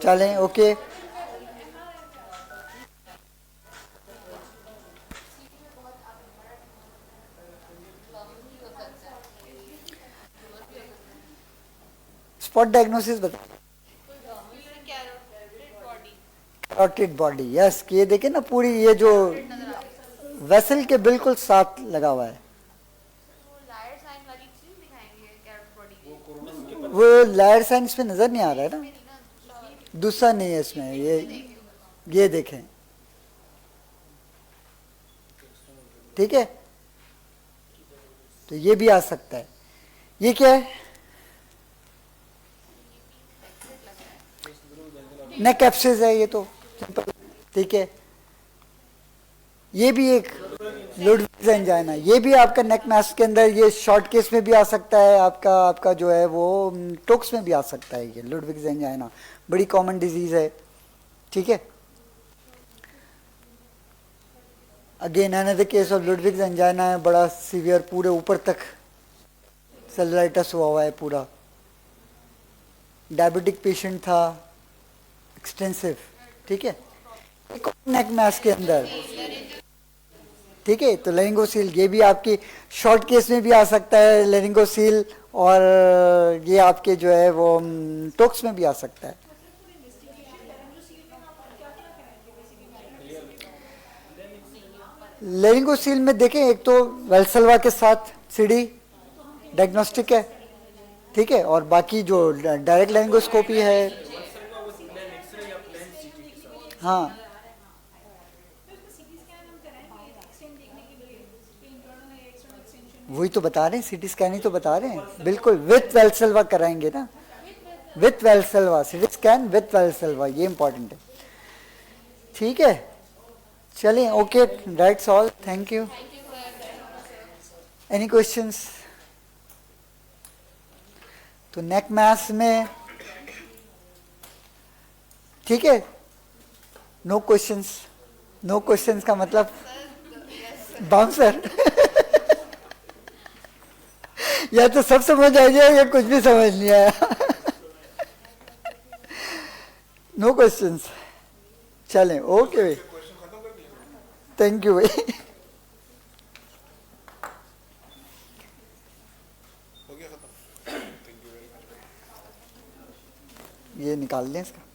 चलें, ओके। स्पॉट डायग्नोसिस बता, कैरोटिड बॉडी, यस। ये देखें ना पूरी, ये जो वेसल के बिल्कुल साथ लगा हुआ है, वो लायर साइन इसमें नजर नहीं आ रहा है ना, दूसरा नहीं है इसमें, ये देखें, ठीक है। तो ये भी आ सकता है। ये क्या है? नेक एब्सेस है ये तो सिंपल, ठीक है। ये भी एक लुडविग्स एंजाइना, ये भी आपका नेक मास के अंदर, ये शॉर्ट केस में भी आ सकता है, आपका जो है वो टोक्स में भी आ सकता है। ये लुडविग्स एंजाइना बड़ी कॉमन डिजीज है, ठीक है। Again another case of Ludwig's angina है, बड़ा सीवियर, पूरे ऊपर तक सेलुलाइटिस हुआ हुआ है पूरा। डायबिटिक पेशेंट था, एक्सटेंसिव, ठीक है। नेक मास के अंदर, ठीक है। तो लेरिंगोसील, ये भी आपकी शॉर्ट केस में भी आ सकता है लेरिंगोसील, और ये आपके जो है वो टोक्स में भी आ सकता है। लेरिंगोसील में देखें, एक तो वेल्सल्वा के साथ सीडी डायग्नोस्टिक है, ठीक है, और बाकी जो डायरेक्ट लेरिंगोस्कोपी है, हाँ वही तो बता रहे हैं, सीटी स्कैन ही तो बता रहे हैं, बिल्कुल विथ वेल्सल्वा कराएंगे ना, विथ वेल्सल्वा, सीटी स्कैन विथ वेल्सल्वा, ये इंपॉर्टेंट है, ठीक है। चलिए, okay, that's all, thank you. Any questions? तो नेक मास में, ठीक है, नो क्वेश्चंस। नो क्वेश्चंस का मतलब बाउंसर या तो सब समझ आ जाए या कुछ भी समझ नहीं आया नो क्वेश्चंस, चलें, ओके भाई, थैंक यू भाई। ये निकाल लें इसका।